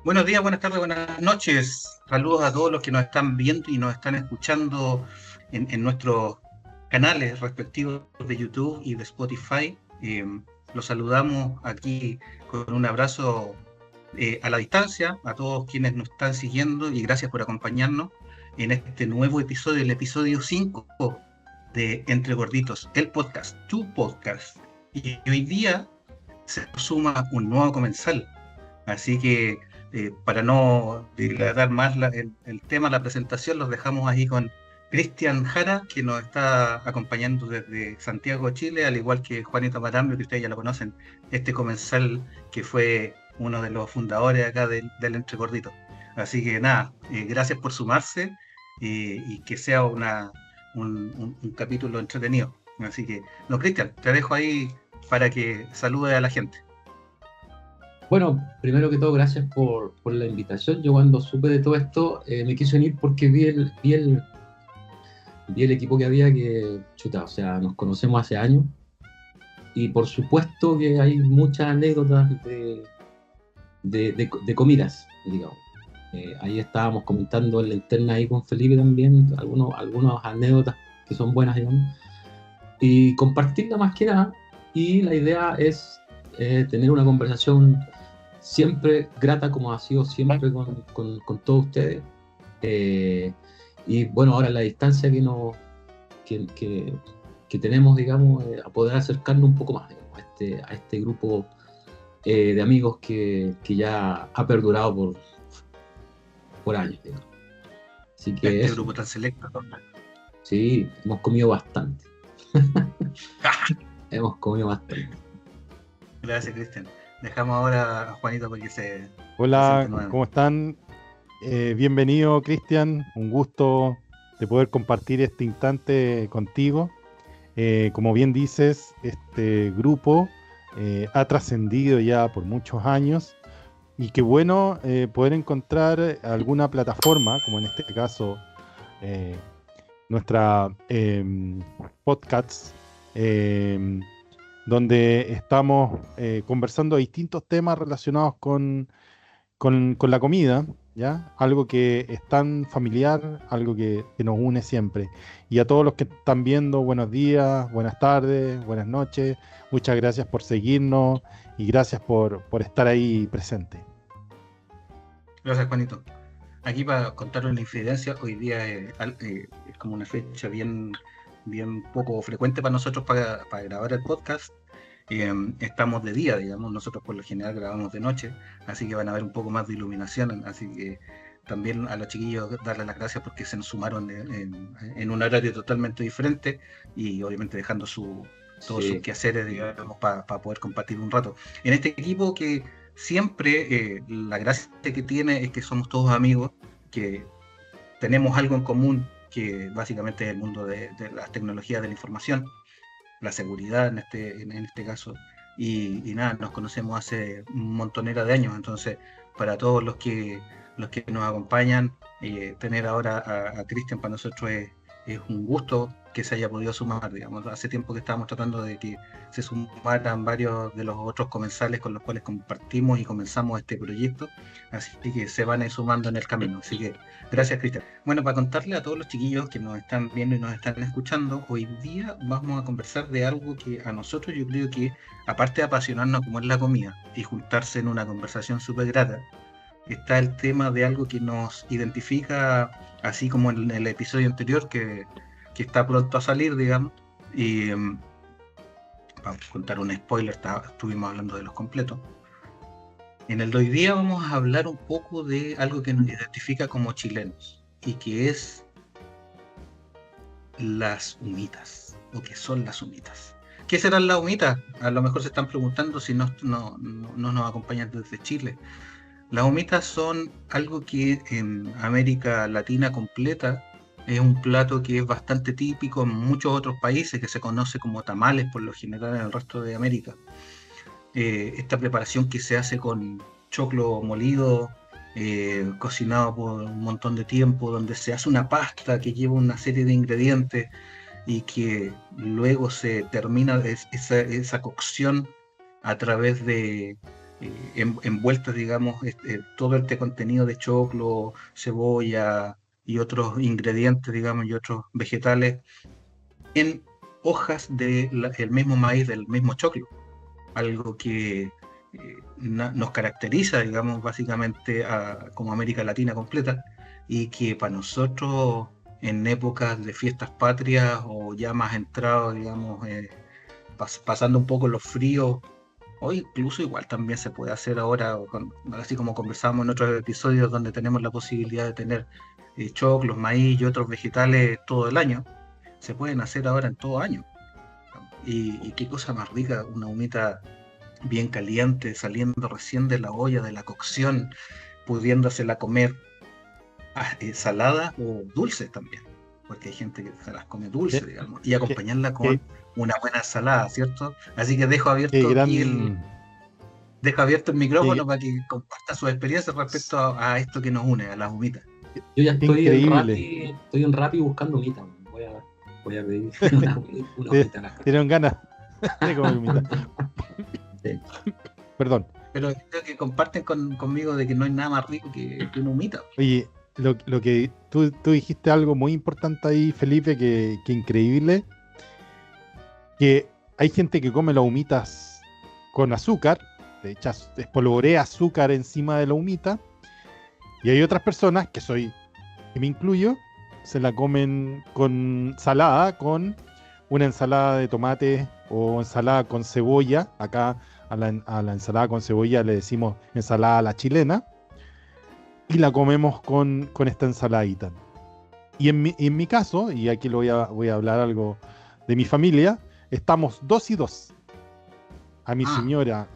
Buenos días, buenas tardes, buenas noches. Saludos a todos los que nos están viendo y nos están escuchando en nuestros canales respectivos de YouTube y de Spotify. Los saludamos aquí con un abrazo a la distancia, a todos quienes nos están siguiendo y gracias por acompañarnos en este nuevo episodio, el episodio 5 de Entre Gorditos, el podcast, tu podcast. Y hoy día se suma un nuevo comensal. Así que para no dilatar más el tema, la presentación, los dejamos ahí con Cristian Jara, que nos está acompañando desde Santiago, Chile, al igual que Juanito Marambio, que ustedes ya lo conocen, este comensal que fue uno de los fundadores acá del Entre Gorditos. Así que nada, gracias por sumarse y que sea un capítulo entretenido. Así que, no, Cristian, te dejo ahí para que salude a la gente. Bueno, primero que todo, gracias por la invitación. Yo cuando supe de todo esto, me quise unir porque vi el equipo que había chuta, o sea, nos conocemos hace años y por supuesto que hay muchas anécdotas de comidas, digamos. Ahí estábamos comentando en la interna ahí con Felipe también, algunas anécdotas que son buenas, digamos, y compartirla más que nada. Y la idea es tener una conversación siempre grata, como ha sido siempre con todos ustedes. Y bueno, ahora la distancia que tenemos, digamos, a poder acercarnos un poco más, digamos, a este grupo de amigos que ya ha perdurado por años, digamos. Así que Este eso, grupo tan selecto, ¿no? sí, hemos comido bastante. Hemos comido bastante. Gracias, Cristian. Dejamos ahora a Juanito porque se presente Hola, ¿cómo nuevamente. están? Bienvenido, Cristian. Un gusto de poder compartir este instante contigo. Como bien dices, este grupo ha trascendido ya por muchos años y qué bueno poder encontrar alguna plataforma, como en este caso eh, nuestra podcast, donde estamos conversando distintos temas relacionados con la comida, ¿ya? Algo que es tan familiar, algo que nos une siempre. Y a todos los que están viendo, buenos días, buenas tardes, buenas noches. Muchas gracias por seguirnos y gracias por estar ahí presente. Gracias, Juanito. Aquí para contar una infidencia, hoy día es como una fecha bien poco frecuente para nosotros para grabar el podcast. Estamos de día, digamos, nosotros por lo general grabamos de noche, así que van a haber un poco más de iluminación, así que también a los chiquillos darles las gracias porque se nos sumaron en un horario totalmente diferente y obviamente dejando todos sus Sí, quehaceres, digamos, para poder compartir un rato. En este equipo que siempre la gracia que tiene es que somos todos amigos, que tenemos algo en común, que básicamente es el mundo de las tecnologías de la información, la seguridad en este caso. Y nada, nos conocemos hace un montonera de años, entonces para todos los que nos acompañan, tener ahora a Cristian para nosotros es un gusto que se haya podido sumar, digamos. Hace tiempo que estábamos tratando de que se sumaran varios de los otros comensales con los cuales compartimos y comenzamos este proyecto, así que se van a ir sumando en el camino. Así que gracias, Cristian. Bueno, para contarle a todos los chiquillos que nos están viendo y nos están escuchando, hoy día vamos a conversar de algo que a nosotros yo creo que, aparte de apasionarnos como es la comida y juntarse en una conversación súper grata, está el tema de algo que nos identifica, así como en el episodio anterior, que está pronto a salir, digamos. Y vamos a contar un spoiler, estuvimos hablando de los completos. En el de hoy día vamos a hablar un poco de algo que nos identifica como chilenos y que es las humitas, o que son las humitas. ¿Qué serán las humitas? A lo mejor se están preguntando si no nos acompañan desde Chile. Las humitas son algo que en América Latina completa es un plato que es bastante típico en muchos otros países, que se conoce como tamales por lo general en el resto de América. Esta preparación que se hace con choclo molido, cocinado por un montón de tiempo, donde se hace una pasta que lleva una serie de ingredientes y que luego se termina esa cocción a través de envueltas, digamos, todo este contenido de choclo, cebolla y otros ingredientes, digamos, y otros vegetales en hojas del mismo maíz, del mismo choclo. Algo que nos caracteriza, digamos, básicamente como América Latina completa, y que para nosotros en épocas de fiestas patrias o ya más entrados, digamos, pasando un poco los fríos, o incluso igual también se puede hacer ahora, así como conversamos en otros episodios donde tenemos la posibilidad de tener choclos, maíz y otros vegetales todo el año, se pueden hacer ahora en todo año. Y qué cosa más rica, una humita bien caliente, saliendo recién de la olla, de la cocción, pudiéndosela comer salada o dulce también, porque hay gente que se las come dulce, digamos, y acompañarla con una buena ensalada, ¿cierto? Así que dejo abierto aquí el micrófono para que comparta su experiencia respecto a esto que nos une, a las humitas. Yo ya estoy en Rappi buscando humitas. Voy a pedir una humita. Tienen ganas de comer humitas. Sí. Perdón. Pero creo que comparten conmigo de que no hay nada más rico que una humita. Oye, lo que tú dijiste algo muy importante ahí, Felipe, que increíble, que hay gente que come las humitas con azúcar, le espolvorea azúcar encima de la humita, y hay otras personas, que me incluyo, se la comen con salada, con una ensalada de tomate o ensalada con cebolla. Acá a la ensalada con cebolla le decimos ensalada a la chilena, y la comemos con esta ensaladita. Y en mi caso, y aquí voy a hablar algo de mi familia, estamos 2 y 2. A mi señora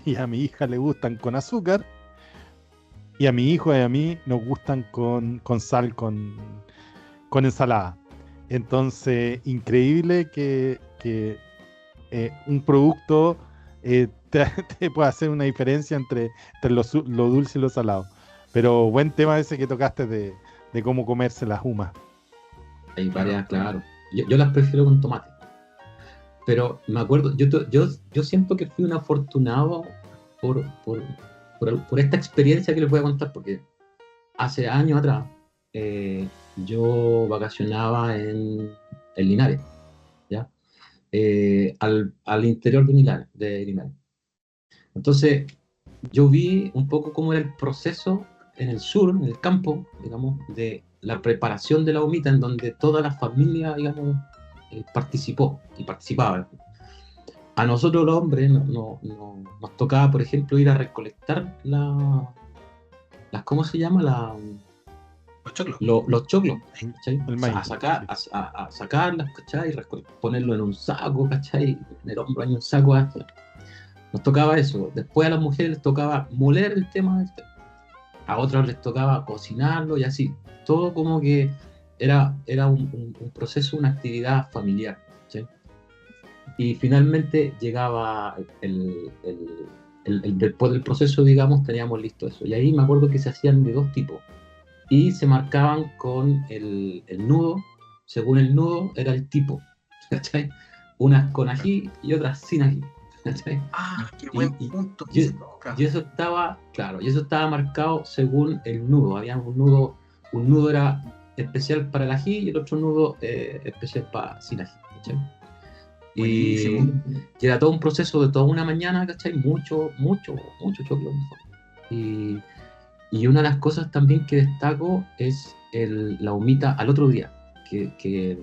y a mi hija le gustan con azúcar, y a mi hijo y a mí nos gustan con sal, con ensalada. Entonces, increíble que un producto te pueda hacer una diferencia entre lo dulce y lo salado. Pero buen tema ese que tocaste de cómo comerse las humas. Hay varias, claro. Yo las prefiero con tomate. Pero me acuerdo, yo siento que fui un afortunado por esta experiencia que les voy a contar, porque hace años atrás yo vacacionaba en Linares, ¿ya? Al interior de Linares. Entonces, yo vi un poco cómo era el proceso en el sur, en el campo, digamos, de la preparación de la humita, en donde toda la familia, digamos, participaba. A nosotros los hombres nos tocaba, por ejemplo, ir a recolectar ¿cómo se llama? Los choclos. Los choclos, ¿cachai? El maíz. A sacarlas, ¿cachai? Ponerlo en un saco, ¿cachai? En el hombro hay un saco. ¿cachai? Nos tocaba eso. Después a las mujeres les tocaba moler el tema. A otros les tocaba cocinarlo y así. Todo como que era un proceso, una actividad familiar, ¿sí? Y finalmente llegaba después del proceso, digamos, teníamos listo eso. Y ahí me acuerdo que se hacían de 2 tipos. Y se marcaban con el nudo. Según el nudo era el tipo, ¿cachai? Unas con ají y otras sin ají, ¿cachai? Qué buen punto. Y eso estaba, claro, y eso estaba marcado según el nudo. Había un nudo era especial para el ají y el otro nudo especial para sin ají, ¿cachai? Y era todo un proceso de toda una mañana, ¿cachai? Mucho choclo. Y una de las cosas también que destaco es la humita al otro día, que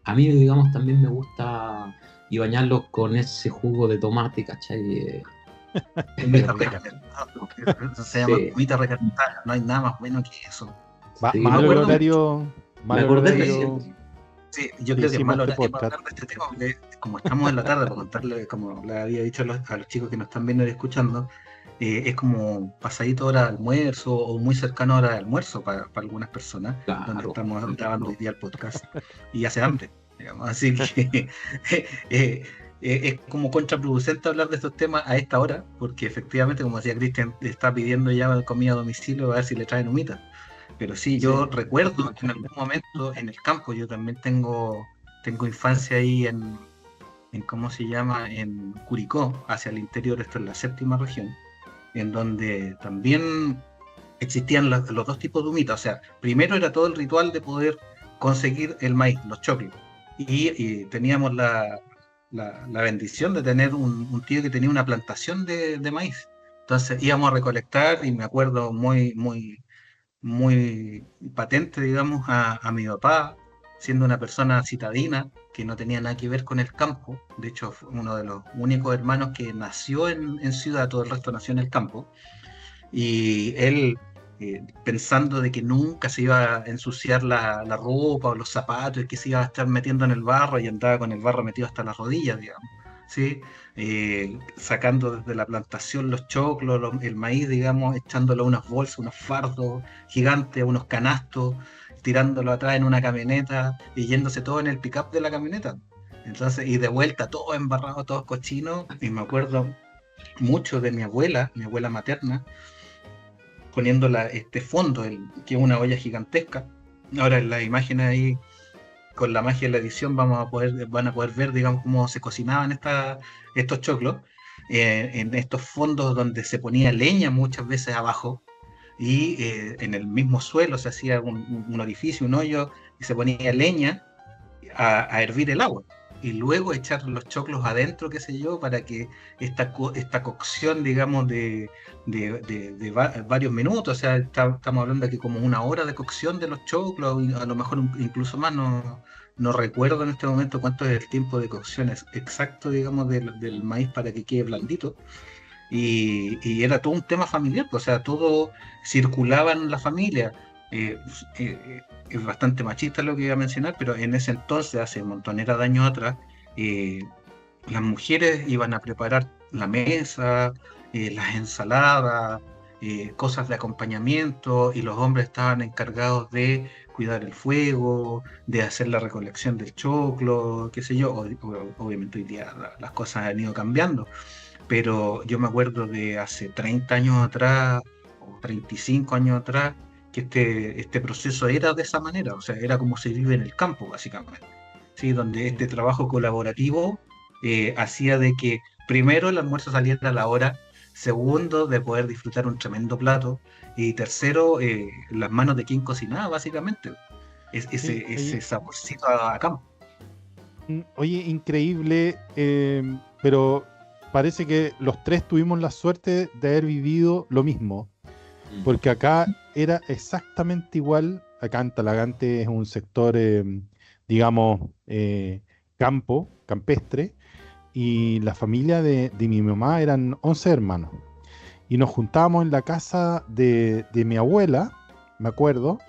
a mí, digamos, también me gusta y bañarlo con ese jugo de tomate, ¿cachai? Se llama humita recalentada, no hay nada más bueno que eso. Mal horario. Sí, yo creo que es malo hablar de este tema, porque como estamos en la tarde, para contarle, como le había dicho a los chicos que nos están viendo y escuchando, es como pasadito hora de almuerzo o muy cercano a hora de almuerzo para algunas personas, claro, donde estamos grabando hoy día el podcast y hace hambre, digamos. Así que es como contraproducente hablar de estos temas a esta hora, porque efectivamente, como decía Cristian, está pidiendo ya comida a domicilio a ver si le traen humitas. Pero sí, yo recuerdo que en algún momento en el campo, yo también tengo infancia ahí en ¿cómo se llama? En Curicó, hacia el interior, esto es la 7ª región. en donde también existían los dos tipos de humitas. O sea, primero era todo el ritual de poder conseguir el maíz, los choclos. Y teníamos la bendición de tener un tío que tenía una plantación de maíz. Entonces íbamos a recolectar y me acuerdo muy patente, digamos, a mi papá, siendo una persona citadina que no tenía nada que ver con el campo. De hecho, fue uno de los únicos hermanos que nació en ciudad, todo el resto nació en el campo. Y él, pensando de que nunca se iba a ensuciar la ropa o los zapatos, y que se iba a estar metiendo en el barro, y andaba con el barro metido hasta las rodillas, digamos, ¿sí? Sacando desde la plantación los choclos, el maíz, digamos, echándolo a unas bolsas, unos fardos gigantes, unos canastos, tirándolo atrás en una camioneta y yéndose todo en el pick-up de la camioneta. Entonces, y de vuelta, todo embarrado, todo cochino. Y me acuerdo mucho de mi abuela materna, poniendo este fondo, que es una olla gigantesca. Ahora en las imágenes ahí, con la magia de la edición, van a poder ver, digamos, cómo se cocinaban estos choclos, en estos fondos donde se ponía leña muchas veces abajo, y en el mismo suelo se hacía un orificio, un hoyo, y se ponía leña a hervir el agua. Y luego echar los choclos adentro, qué sé yo, para que esta cocción, digamos, de varios minutos, o sea, estamos hablando de que como una hora de cocción de los choclos, y a lo mejor incluso más, no recuerdo en este momento cuánto es el tiempo de cocción exacto, digamos, del maíz para que quede blandito. Y era todo un tema familiar, pues, o sea, todo circulaba en la familia. Eh, es bastante machista lo que iba a mencionar, pero en ese entonces, hace montonera de años atrás, eh, las mujeres iban a preparar la mesa, las ensaladas, cosas de acompañamiento, y los hombres estaban encargados de cuidar el fuego, de hacer la recolección del choclo, qué sé yo. Obviamente hoy día las cosas han ido cambiando, pero yo me acuerdo de hace 30 años atrás, o 35 años atrás, que este proceso era de esa manera, o sea, era como se vive en el campo, básicamente, ¿sí? Donde este trabajo colaborativo hacía de que, primero, el almuerzo saliera a la hora, segundo, de poder disfrutar un tremendo plato, y tercero, las manos de quien cocinaba, básicamente, ese saborcito a campo. Oye, increíble, pero parece que los tres tuvimos la suerte de haber vivido lo mismo, porque acá era exactamente igual. Acá en Talagante es un sector, digamos, campestre, y la familia de mi mamá eran 11 hermanos, y nos juntábamos en la casa de mi abuela, me acuerdo,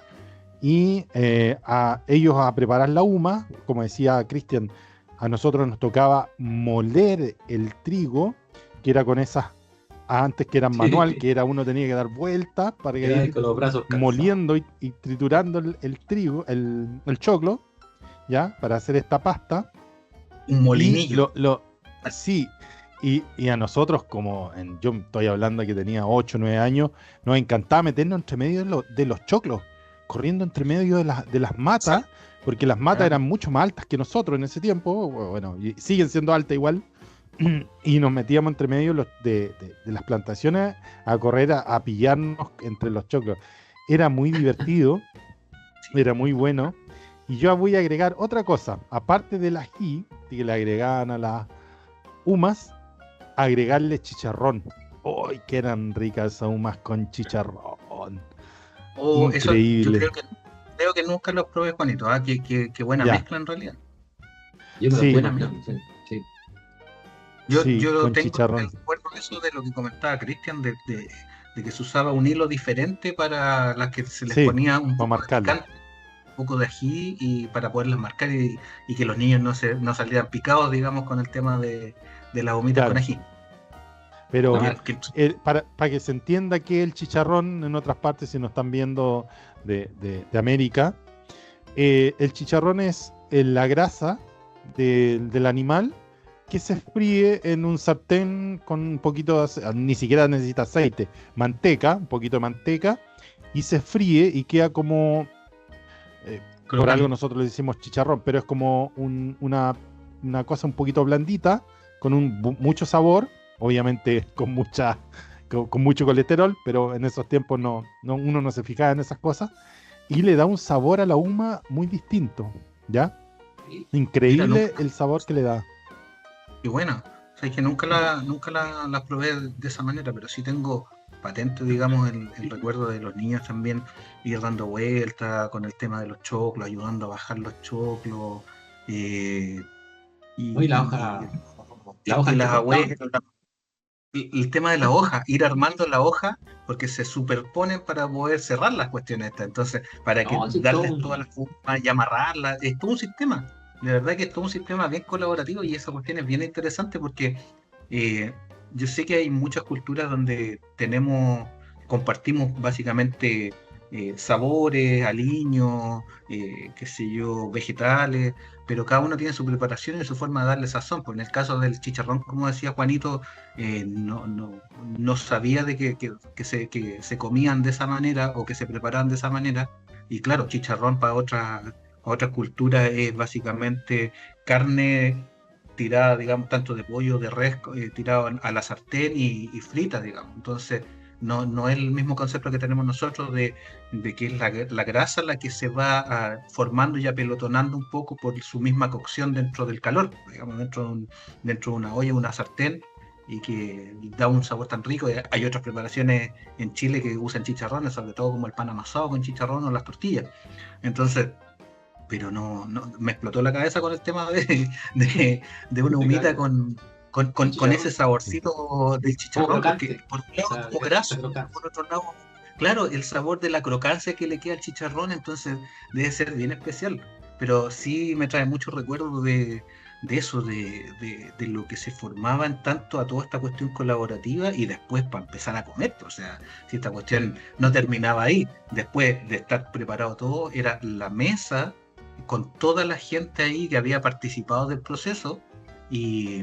y a ellos a preparar la huma. Como decía Cristian, a nosotros nos tocaba moler el trigo, que era con esas, antes que eran manual, que era uno tenía que dar vueltas para ir con los brazos moliendo y triturando el trigo, el choclo, ¿ya? Para hacer esta pasta. Un molinillo. Sí, y a nosotros, yo estoy hablando que tenía 8 o 9 años, nos encantaba meternos entre medio de los choclos, corriendo entre medio de las matas, porque las matas eran mucho más altas que nosotros en ese tiempo, bueno, y siguen siendo altas igual, y nos metíamos entre medio de las plantaciones a correr, a pillarnos entre los choclos. Era muy divertido, era muy bueno. Y yo voy a agregar otra cosa, aparte del ají, que le agregaban a las humas, agregarle chicharrón. ¡Ay, que eran ricas esas humas con chicharrón! Increíble. Eso yo creo que nunca los probé, Juanito. Qué buena mezcla en realidad. Buena mezcla, sí. Yo con tengo chicharrón. el recuerdo de eso, de lo que comentaba Cristian, de que se usaba un hilo diferente para las que se les ponía un poco de picante, un poco de ají, y para poderlas marcar, y que los niños no salieran picados, digamos, con el tema de las humitas con ají. Pero para que se entienda que el chicharrón, en otras partes, si nos están viendo de América, el chicharrón es la grasa del animal que se fríe en un sartén con un poquito de, ni siquiera necesita aceite, manteca, un poquito de manteca, y se fríe y queda como, por algo nosotros le decimos chicharrón, pero es como una cosa un poquito blandita, con mucho sabor, obviamente con mucha con mucho colesterol, pero en esos tiempos uno no se fijaba en esas cosas, y le da un sabor a la huma muy distinto, ¿ya? Mira, Increíble nunca, el sabor que le da. y bueno, o sea, es que nunca la probé de esa manera, pero sí tengo patente, digamos, el recuerdo de los niños también ir dando vueltas con el tema de los choclos, ayudando a bajar los choclos, eh, ¿No? Y y, la y hoja que las cortaban. abuelas, el tema de la hoja, ir armando la hoja porque se superponen para poder cerrar las cuestiones estas. Entonces, para que No, sí, todo. darles todas las formas y amarrarlas, es todo un sistema. De verdad que es todo un sistema bien colaborativo y esa cuestión es bien interesante porque eh, yo sé que hay muchas culturas donde compartimos básicamente sabores, aliños, qué sé yo, vegetales, pero cada uno tiene su preparación y su forma de darle sazón. Pues en el caso del chicharrón, como decía Juanito, no sabía de que se comían de esa manera o que se preparaban de esa manera. Y claro, chicharrón para otras culturas es básicamente carne tirada, digamos, tanto de pollo, de res, tirado a la sartén y frita, digamos. Entonces, no es el mismo concepto que tenemos nosotros de que es la grasa la que se va formando y apelotonando un poco por su misma cocción dentro del calor, digamos, dentro de una olla, una sartén, y que da un sabor tan rico. Hay otras preparaciones en Chile que usan chicharrones, sobre todo como el pan amasado con chicharrón o las tortillas. Entonces, pero me explotó la cabeza con el tema de una humita Con con ese chicharrón. saborcito del Como chicharrón, porque crocante. por un lado es como Esa graso, crocante. por otro lado, claro, el sabor de la crocancia que le queda al chicharrón, entonces debe ser bien especial. Pero sí me trae muchos recuerdos de eso, de lo que se formaba en tanto a toda esta cuestión colaborativa y después para empezar a comer. O sea, si esta cuestión no terminaba ahí, después de estar preparado todo, era la mesa con toda la gente ahí que había participado del proceso y,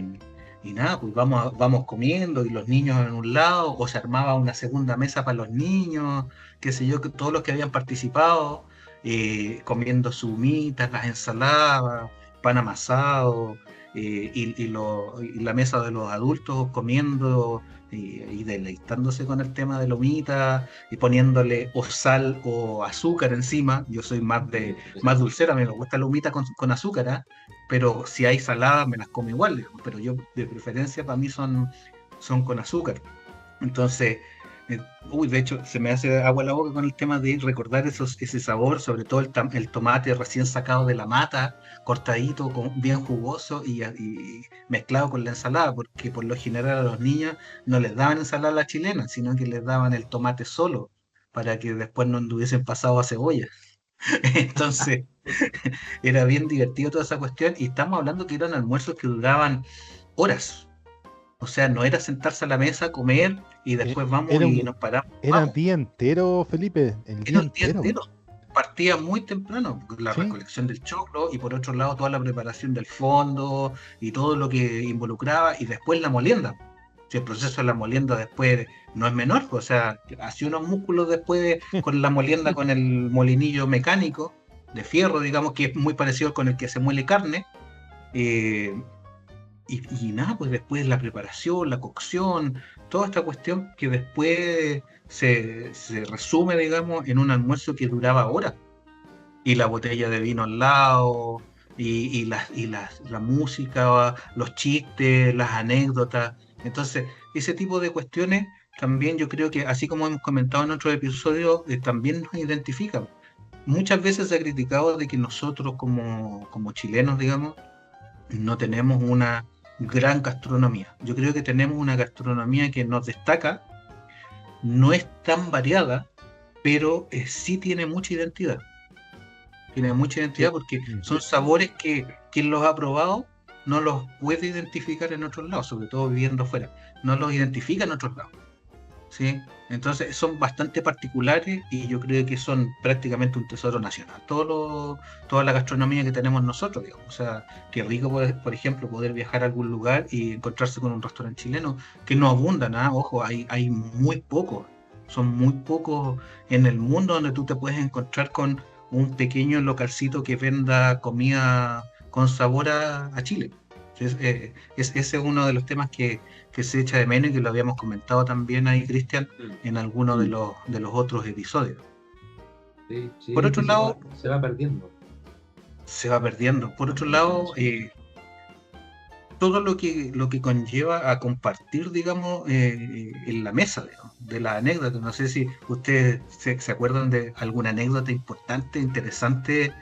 y nada, pues vamos comiendo y los niños en un lado, o se armaba una segunda mesa para los niños, qué sé yo, que todos los que habían participado, comiendo sus humitas, las ensaladas, pan amasado, y la mesa de los adultos comiendo y deleitándose con el tema de la humita y poniéndole o sal o azúcar encima. Yo soy más dulcera, me gusta la humita con azúcar, ¿ah? Pero si hay saladas me las como igual, digamos, pero yo de preferencia para mí son con azúcar. Entonces, de hecho, se me hace agua la boca con el tema de recordar ese sabor, sobre todo el tomate recién sacado de la mata, cortadito, bien jugoso y mezclado con la ensalada, porque por lo general a los niños no les daban ensalada a la chilena, sino que les daban el tomate solo, para que después no anduviesen pasado a cebolla. Entonces, era bien divertido toda esa cuestión y estamos hablando que eran almuerzos que duraban horas. O sea, no era sentarse a la mesa, comer y Eh, después vamos Era y un, nos paramos, era vamos. día entero, Felipe, el Era día un día entero. entero. Partía muy temprano, porque la Sí, recolección del choclo y por otro lado toda la preparación del fondo y todo lo que involucraba y después la molienda. Si el proceso de la molienda después no es menor, pues, o sea, hacía unos músculos después con la molienda, con el molinillo mecánico de fierro, digamos, que es muy parecido con el que se muele carne. eh, y nada, pues después la preparación, la cocción, toda esta cuestión que después se resume, digamos, en un almuerzo que duraba horas. Y la botella de vino al lado, la música, los chistes, las anécdotas. Entonces, ese tipo de cuestiones también yo creo que, así como hemos comentado en otros episodios, también nos identifican. Muchas veces se ha criticado de que nosotros como chilenos, digamos, no tenemos una gran gastronomía. Yo creo que tenemos una gastronomía que nos destaca, no es tan variada, pero sí tiene mucha identidad. Tiene mucha identidad sí. porque son sabores que quien los ha probado no los puede identificar en otros lados, sobre todo viviendo afuera. No los identifica en otros lados. ¿Sí? Entonces son bastante particulares y yo creo que son prácticamente un tesoro nacional. Toda la gastronomía que tenemos nosotros, digamos. O sea, qué rico, por ejemplo, poder viajar a algún lugar y encontrarse con un restaurante chileno, que no abundan, ¿ah? Ojo, hay muy pocos. Son muy pocos en el mundo donde tú te puedes encontrar con un pequeño localcito que venda comida con sabor a Chile. Ese es uno de los temas que se echa de menos y que lo habíamos comentado también ahí, Cristian, en alguno de los otros episodios. Sí, sí, Por otro que lado, se va perdiendo. se va perdiendo. Por otro lado, todo lo que conlleva a compartir, digamos, en la mesa, digamos, de las anécdotas. No sé si ustedes se acuerdan de alguna anécdota importante, interesante,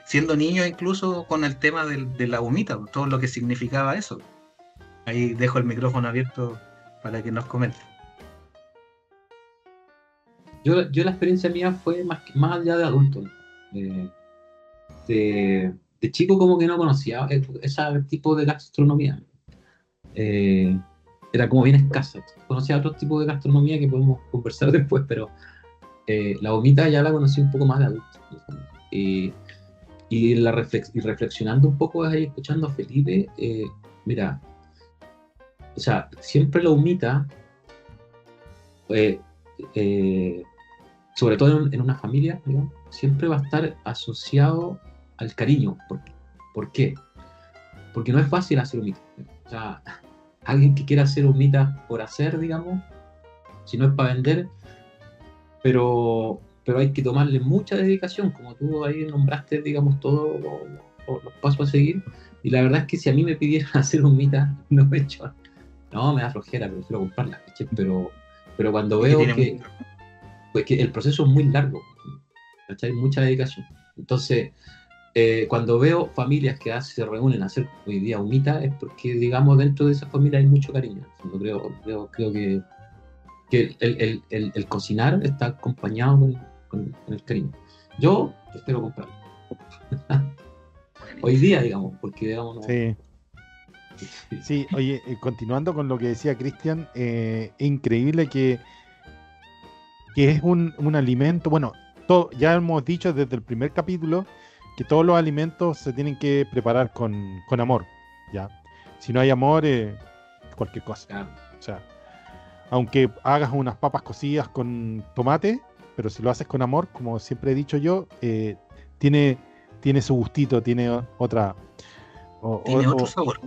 siendo niños incluso con el tema de la humita, todo lo que significaba eso. Ahí dejo el micrófono abierto para que nos comenten. Yo la experiencia mía fue más allá de adulto. De chico como que no conocía ese tipo de gastronomía. Era como bien escasa. Conocía otro tipo de gastronomía que podemos conversar después, pero la humita ya la conocí un poco más de adulto. Y reflexionando un poco ahí, escuchando a Felipe, mira, o sea, siempre la humita, sobre todo en una familia, ¿no? Siempre va a estar asociado al cariño. ¿Por qué? Porque no es fácil hacer humita. O sea, alguien que quiera hacer humita por hacer, digamos, si no es para vender, pero hay que tomarle mucha dedicación, como tú ahí nombraste, digamos, todos los pasos a seguir. Y la verdad es que si a mí me pidieran hacer humita, no me da flojera, prefiero comprarla, ¿cachai? Pero cuando veo pues que el proceso es muy largo, ¿cachai? Mucha dedicación. Entonces, cuando veo familias que se reúnen a hacer hoy día humita, es porque, digamos, dentro de esa familia hay mucho cariño. Creo que el cocinar está acompañado con el cariño. Yo espero comprarlo. Hoy día, digamos, porque, digamos, no... Sí. Sí, oye, continuando con lo que decía Cristian, es increíble que es un alimento, bueno, ya hemos dicho desde el primer capítulo que todos los alimentos se tienen que preparar con amor, ¿ya? Si no hay amor, cualquier cosa. Claro. O sea, aunque hagas unas papas cocidas con tomate, pero si lo haces con amor, como siempre he dicho yo, tiene su gustito, tiene otra... Tiene otro sabor.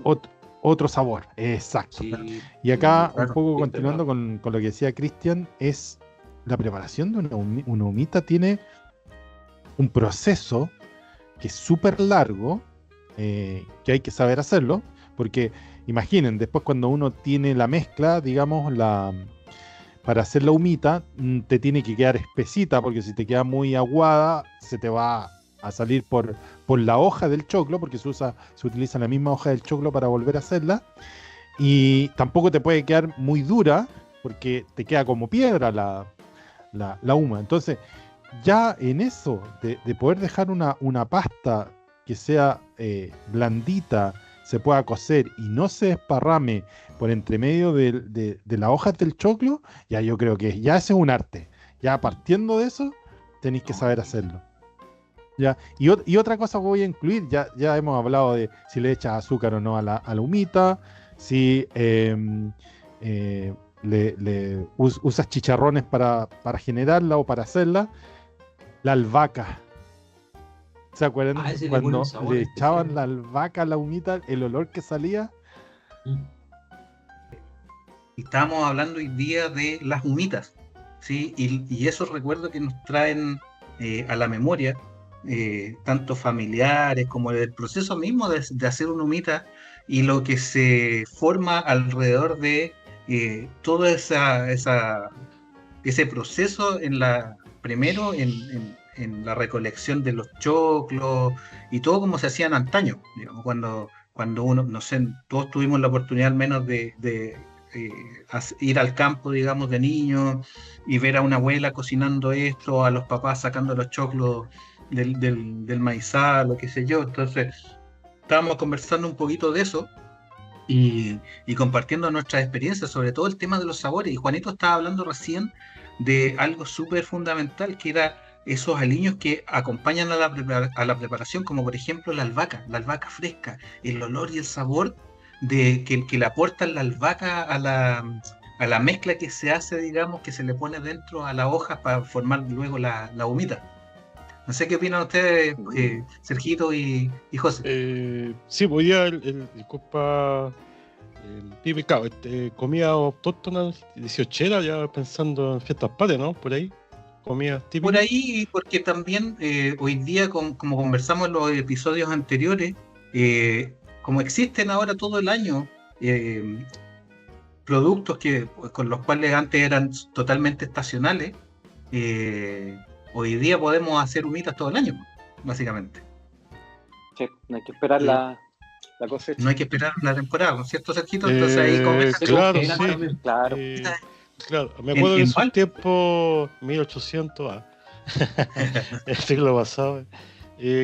Otro sabor, exacto. Sí, Y acá, claro, un poco continuando con lo que decía Cristian, es la preparación de una humita tiene un proceso que es súper largo, que hay que saber hacerlo, porque imaginen, después cuando uno tiene la mezcla, digamos, para hacer la humita, te tiene que quedar espesita, porque si te queda muy aguada, se te va a salir por la hoja del choclo, porque se utiliza la misma hoja del choclo para volver a hacerla, y tampoco te puede quedar muy dura, porque te queda como piedra la huma. Entonces, ya en eso, de poder dejar una pasta que sea blandita, se pueda cocer y no se desparrame por entre medio de las hojas del choclo, ya yo creo que ya ese es un arte. Ya partiendo de eso, tenéis que saber hacerlo. ¿Ya? Y otra cosa que voy a incluir, ya hemos hablado de si le echas azúcar o no a la humita, si usas chicharrones para generarla o para hacerla. La albahaca. ¿Se acuerdan cuando le echaban la albahaca a la humita, el olor que salía? Estábamos hablando hoy día de las humitas, ¿sí? Y esos recuerdos que nos traen a la memoria, tanto familiares como del proceso mismo de hacer una humita y lo que se forma alrededor de todo ese proceso primero en la recolección de los choclos y todo como se hacían antaño, digamos, cuando uno, no sé, todos tuvimos la oportunidad al menos de ir al campo, digamos, de niños y ver a una abuela cocinando esto, a los papás sacando los choclos del maizal, o qué sé yo. Entonces, estábamos conversando un poquito de eso y compartiendo nuestras experiencias, sobre todo el tema de los sabores. Y Juanito estaba hablando recién de algo súper fundamental, que era esos aliños que acompañan a la preparación, como por ejemplo la albahaca fresca, el olor y el sabor que le aporta la albahaca a la mezcla que se hace, digamos, que se le pone dentro a la hoja para formar luego la humita. No sé qué opinan ustedes, Sergito y José. Sí, pues ya disculpa, el pibe, claro, comida autóctona, 18era, ya pensando en fiestas patrias, ¿no? Por ahí, comida Por típica. ahí, porque también hoy día, como conversamos en los episodios anteriores, como existen ahora todo el año productos con los cuales antes eran totalmente estacionales, hoy día podemos hacer humitas todo el año, básicamente. Sí, no hay que esperar la cosecha. No hay que esperar la temporada, ¿no es cierto, Sergito? Entonces ahí comienza. Claro, Era sí. también. Claro. Claro, me acuerdo ¿En de esos cuál? tiempos 1800, el siglo pasado.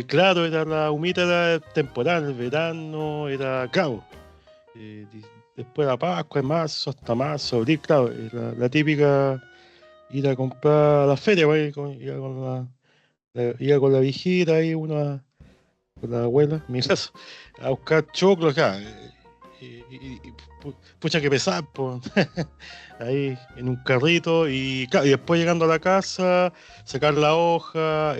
Claro, la humita era temporal, verano, era claro. Después de la Pascua, en marzo, hasta marzo, abril, claro, la típica ir a comprar a la feria, pues, iba con la viejita ahí, con la abuela, en mi caso, a buscar choclo acá. Pucha que pesar, pues. Ahí en un carrito y después llegando a la casa, sacar la hoja,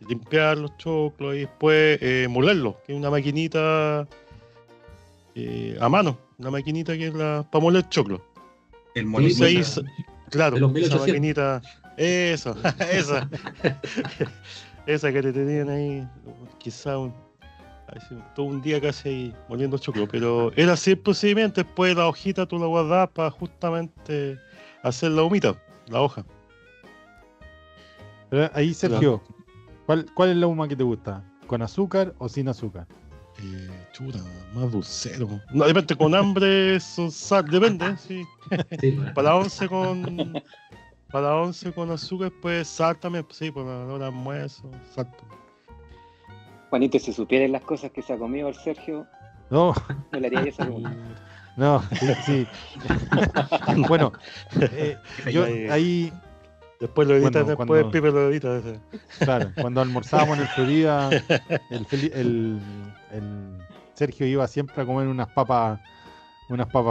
limpiar los choclos y después molerlos, que es una maquinita a mano, una maquinita que es para moler choclo. El Entonces molinito. ahí, claro, de los esa 1800. maquinita, esa que te tenían ahí, quizá todo un día casi ahí moliendo choclo, pero era así el procedimiento. Después la hojita tú la guardabas para justamente hacer la humita, la hoja. Pero ahí, Sergio, ¿cuál es la huma que te gusta? ¿Con azúcar o sin azúcar? Chuta, más dulcero. No, depende, con hambre, sal, depende, sí. Sí, Para 11 con azúcar, pues sal también, sí, para la hora de almuerzo, sal. Juanito, si supieras las cosas que se ha comido el Sergio, No, no le haría esa pregunta. no, sí. Bueno, yo Ahí- ahí, Después lo editas, Bueno, después cuando- el Pipe lo edita. ese. claro, cuando almorzábamos en el Florida, el Sergio iba siempre a comer unas papas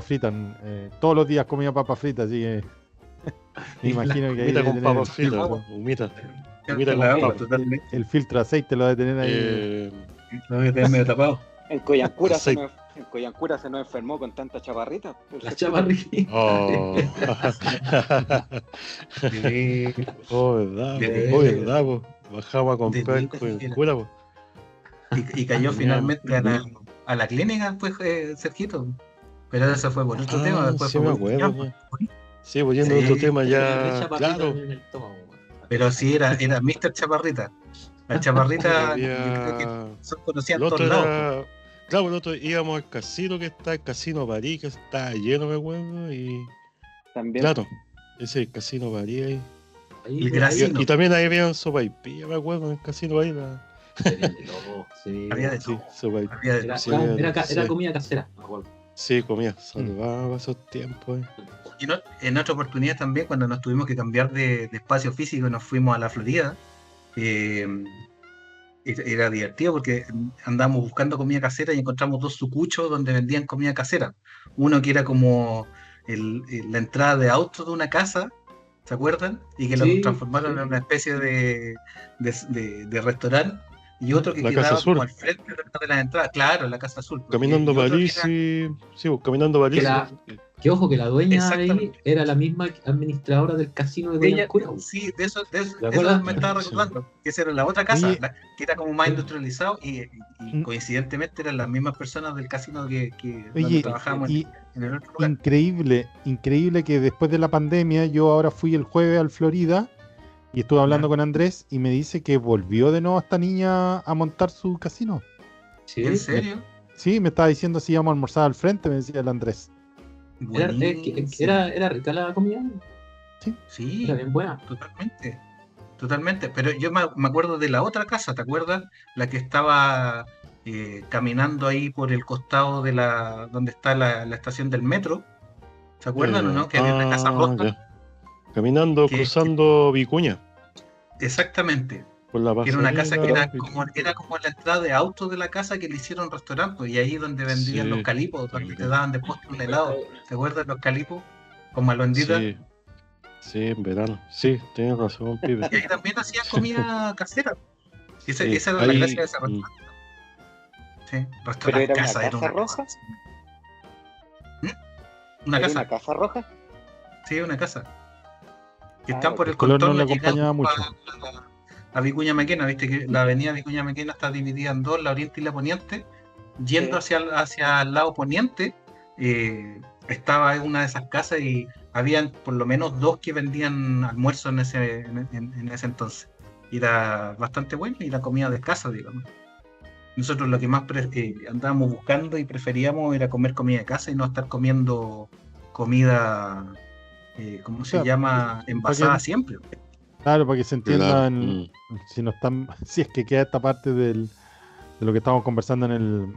fritas. Todos los días comía papas fritas, así que me imagino que ahí Humita debe con tener papas fritas, humita. Humita con papas. Totalmente. el filtro de aceite lo debe tener ahí. Lo voy a tener medio tapado. En Coyancura Sí. se nos enfermó con tanta chaparrita. Pues, la chaparrita. Oh. Sí. Oh, verdad, De- po. Oh, verdad, po. Bajamos a comprar de- con cura, po. Y cayó finalmente a la clínica, pues, Sergito. Pero eso fue por otro tema. Después sí fue me por acuerdo, Ñampa. Sí, pues yendo a Sí. otro tema Le ya, chaparrita claro. en el estómago, weón. Pero sí, era Mr. Chaparrita. La Chaparrita, Había- yo creo que son conocidas El en otro todos lados. era, claro, el otro íbamos al casino que está, el Casino París, que está lleno, me acuerdo, y También. claro, ese Casino París ahí. Ahí, El por ahí, Casino. Y también ahí había un sopaipilla, me acuerdo, en el Casino París. Venden de todo, sí. Había de Sí, todo. sopaipilla. Había de Era, todo. Sí, era sí. comida casera, me acuerdo. Sí, comía, salvaba esos tiempos. Y en otra oportunidad también, cuando nos tuvimos que cambiar de espacio físico y nos fuimos a la Florida, era divertido porque andábamos buscando comida casera y encontramos dos sucuchos donde vendían comida casera. Uno que era como la entrada de auto de una casa, ¿se acuerdan? Y que Sí, lo transformaron sí. en una especie de restaurante. Y otro que La quedaba Casa Azul. como al frente de la entrada. Claro, la Casa Azul. Caminando Y otro que París, era- sí, pues, Caminando París. Que ojo, que la dueña ahí Exactamente. era la misma administradora del casino de Ella, Coyancura, weón. sí, de eso ¿Te acuerdas? me estaba recordando, que esa era la otra casa, Oye. que era como más industrializado y Mm. coincidentemente eran las mismas personas del casino que donde Oye, trabajábamos y en el otro lugar. increíble que después de la pandemia yo ahora fui el jueves al Florida y estuve hablando Ya. con Andrés y me dice que volvió de nuevo esta niña a montar su casino. Sí. ¿En serio? Sí, me estaba diciendo si íbamos a almorzar al frente, me decía el Andrés. Buenísimo. Era rica la comida, Sí, era bien buena. totalmente. Pero yo me acuerdo de la otra casa, ¿te acuerdas? La que estaba caminando ahí por el costado de donde está la estación del metro. ¿Se acuerdan o no? Que había una casa rota. Ya. Caminando, Que- cruzando Vicuña. Exactamente. Por la Que era una casa que era pasarela, como la entrada de autos de la casa que le hicieron restaurante, pues, y ahí donde vendían Sí, los calipos, donde te también. daban de postre un helado. ¿Te acuerdas los calipos? Con malvendita. Sí. Sí, en verano. Sí, tienes razón, Pipe. Y ahí también hacían comida casera. Esa Sí, era la ahí, gracia de ese restaurante. Sí, ¿Pero restaurante era una casa, era casa una roja? casa. ¿Mm? Una ¿Era casa, una casa roja? sí, una casa. Que Ah, están por ok. el El color no contorno le acompañaba llegando mucho. a Vicuña Maquena, viste que la avenida Vicuña Maquena está dividida en dos, la oriente y la poniente. Yendo Sí. hacia el lado poniente, estaba en una de esas casas y habían por lo menos dos que vendían almuerzo en ese entonces. Y era bastante bueno y la comida de casa, digamos. Nosotros lo que más andábamos buscando y preferíamos era comer comida de casa y no estar comiendo comida, ¿cómo O se sea, llama? para Envasada que, siempre. claro, para que se claro. entiendan, si no están, si es que queda esta parte de lo que estamos conversando en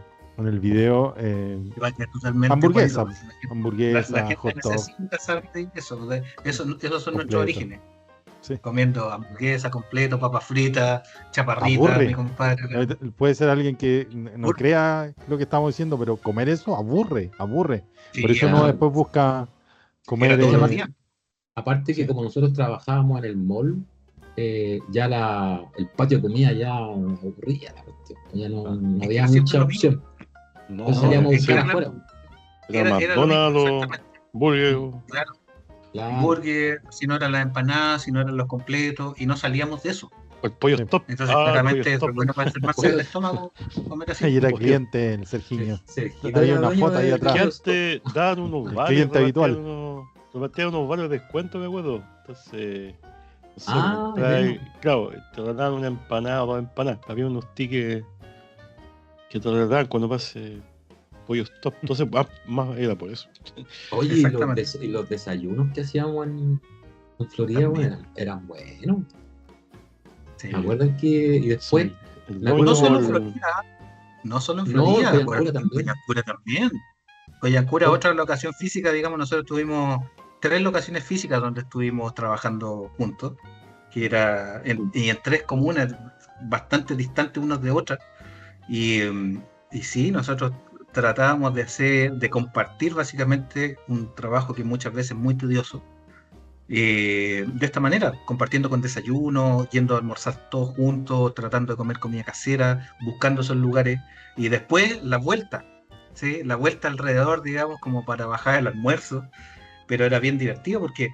el video, Que va a quedar totalmente hamburguesa, bonito, porque la hamburguesa, gente hot dog, necesita saber de eso, esos son nuestros completo. orígenes. Sí. Comiendo hamburguesa completo, papas fritas, chaparrita, mi Aburre. compadre. Puede ser alguien que no Aburre. crea lo que estamos diciendo, pero comer eso aburre. Por Sí, eso uno Claro. después busca comer. era todos los aparte- días. Aparte que Sí. como nosotros trabajábamos en el mall, ya el patio de comida ya aburría la cuestión. Ya no Es que había era siempre mucha lo mismo. opción. No, Entonces salíamos a Es que buscar era, afuera. era lo mismo, McDonald's o exactamente. Burger. Claro, Claro. burger, si no eran las empanadas, si no eran los completos, y no salíamos de eso. O el pollo Sí. stop. Entonces, El pollo claramente, es stop. bueno para enfermarse del estómago comer así. Y era Porque- cliente el Serginho. Sergito Hay era una dueño foto ahí de- atrás. Que antes daban unos El vales, cliente habitual. repartían unos vales de descuento, me acuerdo. Entonces, no sé, Ah, claro, te daban una empanada o dos empanadas. Había unos tickets que te daban cuando pase pollo stop. Entonces, más era por eso. Oye, Exactamente. y los desayunos que hacíamos en Florida, También. bueno, eran buenos. Sí. ¿Me acuerdan que? Y después, Sí. El me acuerdo No solo en por- Florida, no solo en No, Florida, en acuérdate, Coyhaique en también. Coyhaique también. Coyhaique, Oh. otra locación física, digamos, nosotros tuvimos 3 locaciones físicas donde estuvimos trabajando juntos, que era y en 3 comunas bastante distantes unas de otras. Y sí, nosotros tratábamos de compartir básicamente un trabajo que muchas veces es muy tedioso. De esta manera, compartiendo con desayuno, yendo a almorzar todos juntos, tratando de comer comida casera, buscando esos lugares, y después la vuelta, ¿sí? La vuelta alrededor, digamos, como para bajar el almuerzo, pero era bien divertido porque,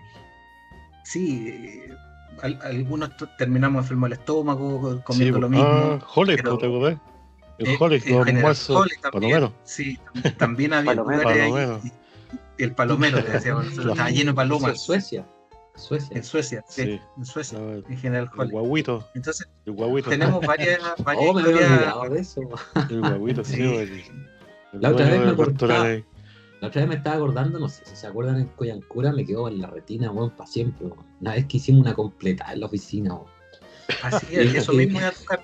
sí, algunos terminamos enfermos del estómago, comiendo Sí, lo mismo, Holly, pero ¿te acordás? El en Holly, los general, almuerzos Holly también, palomeros. sí, también había Palomero. lugares ahí, Palomero. el palomero, le decíamos nosotros, Claro. estaba lleno de Eso palomas. es Suecia. Suecia. En Suecia, sí, Sí. en Suecia, No, en general El Holly. guaguito. Entonces, El guaguito. tenemos varias Oh, me había historias. olvidado de eso. El guaguito, sí. Sí. El La otra dueño vez me del restaurante acordaba. ahí. La otra vez me estaba acordando, no sé si se acuerdan, en Coyancura me quedó en la retina, weón, para siempre, weón. Una vez que hicimos una completa en la oficina, weón. Así es, eso mismo iba a tocar.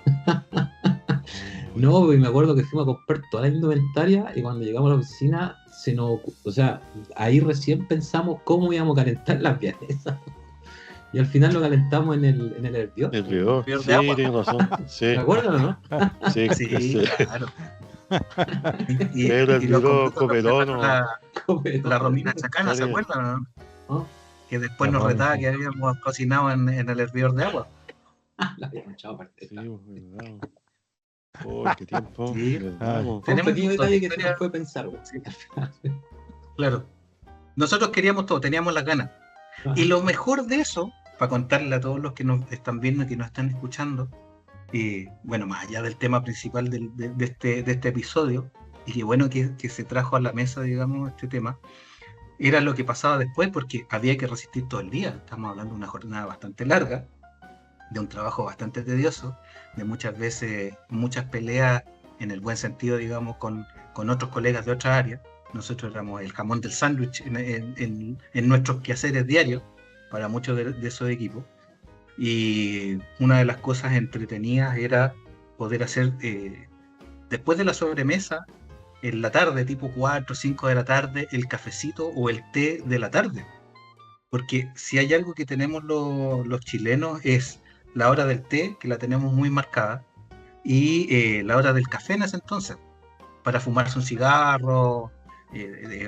No, porque me acuerdo que fuimos a comprar toda la indumentaria y cuando llegamos a la oficina, o sea, ahí recién pensamos cómo íbamos a calentar las vienesas. Y al final lo calentamos en el hervidor. El río. Hervidor de Sí, agua. tienes razón. Sí, ¿Te acuerdas o no? sí. Sí, claro. Era el los video completos los preparó comelón. la Romina Chacana, ¿se Sí. acuerdan? ¿No? ¿No? Que después La nos Romy, retaba sí. que habíamos cocinado en el hervidor de agua. La habíamos echado aparte. Sí, verdad. Oh, qué tiempo. Sí. Verdad, po. Fue un Tenemos pequeño un montón detalle de que se historias. nos fue pensar, weón. Sí. Claro. Nosotros queríamos todo, teníamos las ganas. Y lo mejor de eso, para contarle a todos los que nos están viendo y que nos están escuchando, bueno, más allá del tema principal de este episodio, y que bueno que se trajo a la mesa, digamos, este tema, era lo que pasaba después, porque había que resistir todo el día. Estamos hablando de una jornada bastante larga, de un trabajo bastante tedioso, de muchas veces, muchas peleas en el buen sentido, digamos, con otros colegas de otras áreas. Nosotros éramos el jamón del sándwich en nuestros quehaceres diarios para muchos de esos equipos. Y una de las cosas entretenidas era poder hacer, después de la sobremesa, en la tarde, tipo 4 o 5 de la tarde, el cafecito o el té de la tarde. Porque si hay algo que tenemos los chilenos es la hora del té, que la tenemos muy marcada, y la hora del café en ese entonces, para fumarse un cigarro,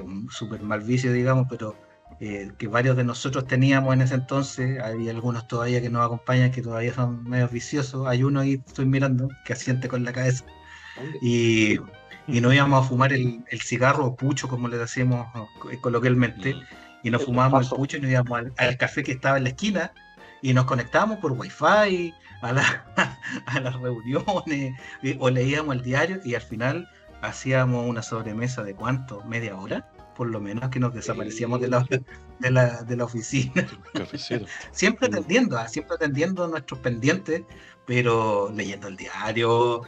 un súper mal vicio, digamos, pero que varios de nosotros teníamos en ese entonces. Había algunos todavía que nos acompañan que todavía son medio viciosos. Hay uno ahí, estoy mirando, que asiente con la cabeza. Y nos íbamos a fumar el cigarro o pucho, como le decíamos coloquialmente, y nos El fumábamos el paso. pucho y nos íbamos al café que estaba en la esquina y nos conectábamos por wifi a las reuniones o leíamos el diario y al final hacíamos una sobremesa de ¿cuánto? ¿Media hora? Por lo menos que nos desaparecíamos de la oficina. Cafecito. Siempre atendiendo nuestros pendientes, pero leyendo el diario,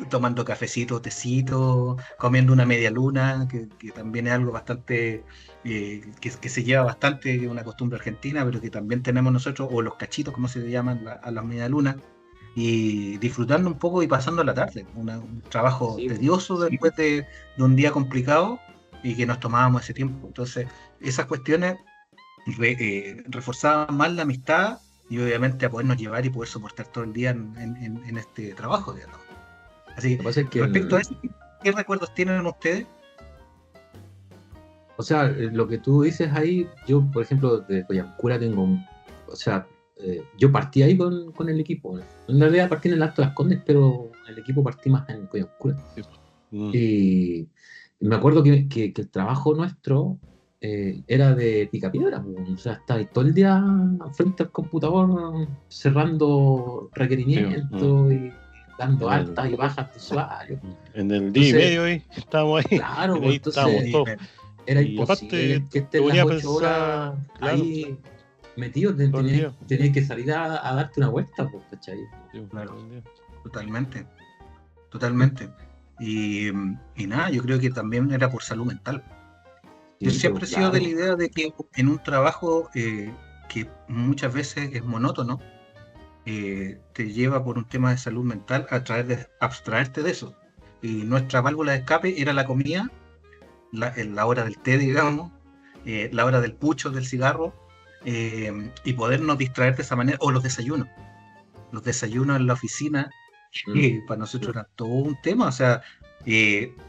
tomando cafecito, tecito, comiendo una media luna, que también es algo bastante, que se lleva bastante, que es una costumbre argentina, pero que también tenemos nosotros, o los cachitos, como se llaman a las media lunas, y disfrutando un poco y pasando la tarde. Un trabajo Sí. tedioso después de un día complicado y que nos tomábamos ese tiempo. Entonces, esas cuestiones reforzaban más la amistad y obviamente a podernos llevar y poder soportar todo el día en este trabajo, digamos. Así Lo que pasa es que respecto a eso, ¿qué recuerdos tienen ustedes? o sea, lo que tú dices ahí, yo, por ejemplo, de Coyancura tengo, o sea, yo partí ahí con el equipo. En realidad partí en el Alto de las Condes, pero el equipo partí más en Coyancura. Y me acuerdo que el trabajo nuestro era de picapiedra, o sea, estaba todo el día frente al computador cerrando requerimientos y dando altas y bajas de usuarios. En el día y Entonces, medio ahí, estábamos ahí. claro, ahí pues, estábamos entonces todos. era Y imposible aparte, que estés podía las 8 horas pensar, claro, ahí metido, todo el tenías día. que salir a darte una vuelta, pues, ¿cachai? Sí, Claro. todo el día. Totalmente. Y nada, yo creo que también era por salud mental. Yo Sí, siempre he pues, sido de la claro. idea de que en un trabajo que muchas veces es monótono, te lleva por un tema de salud mental a abstraerte de eso. Y nuestra válvula de escape era la comida, la hora del té, digamos, la hora del pucho, del cigarro, y podernos distraer de esa manera, o los desayunos. Los desayunos en la oficina, que para nosotros era todo un tema. O sea,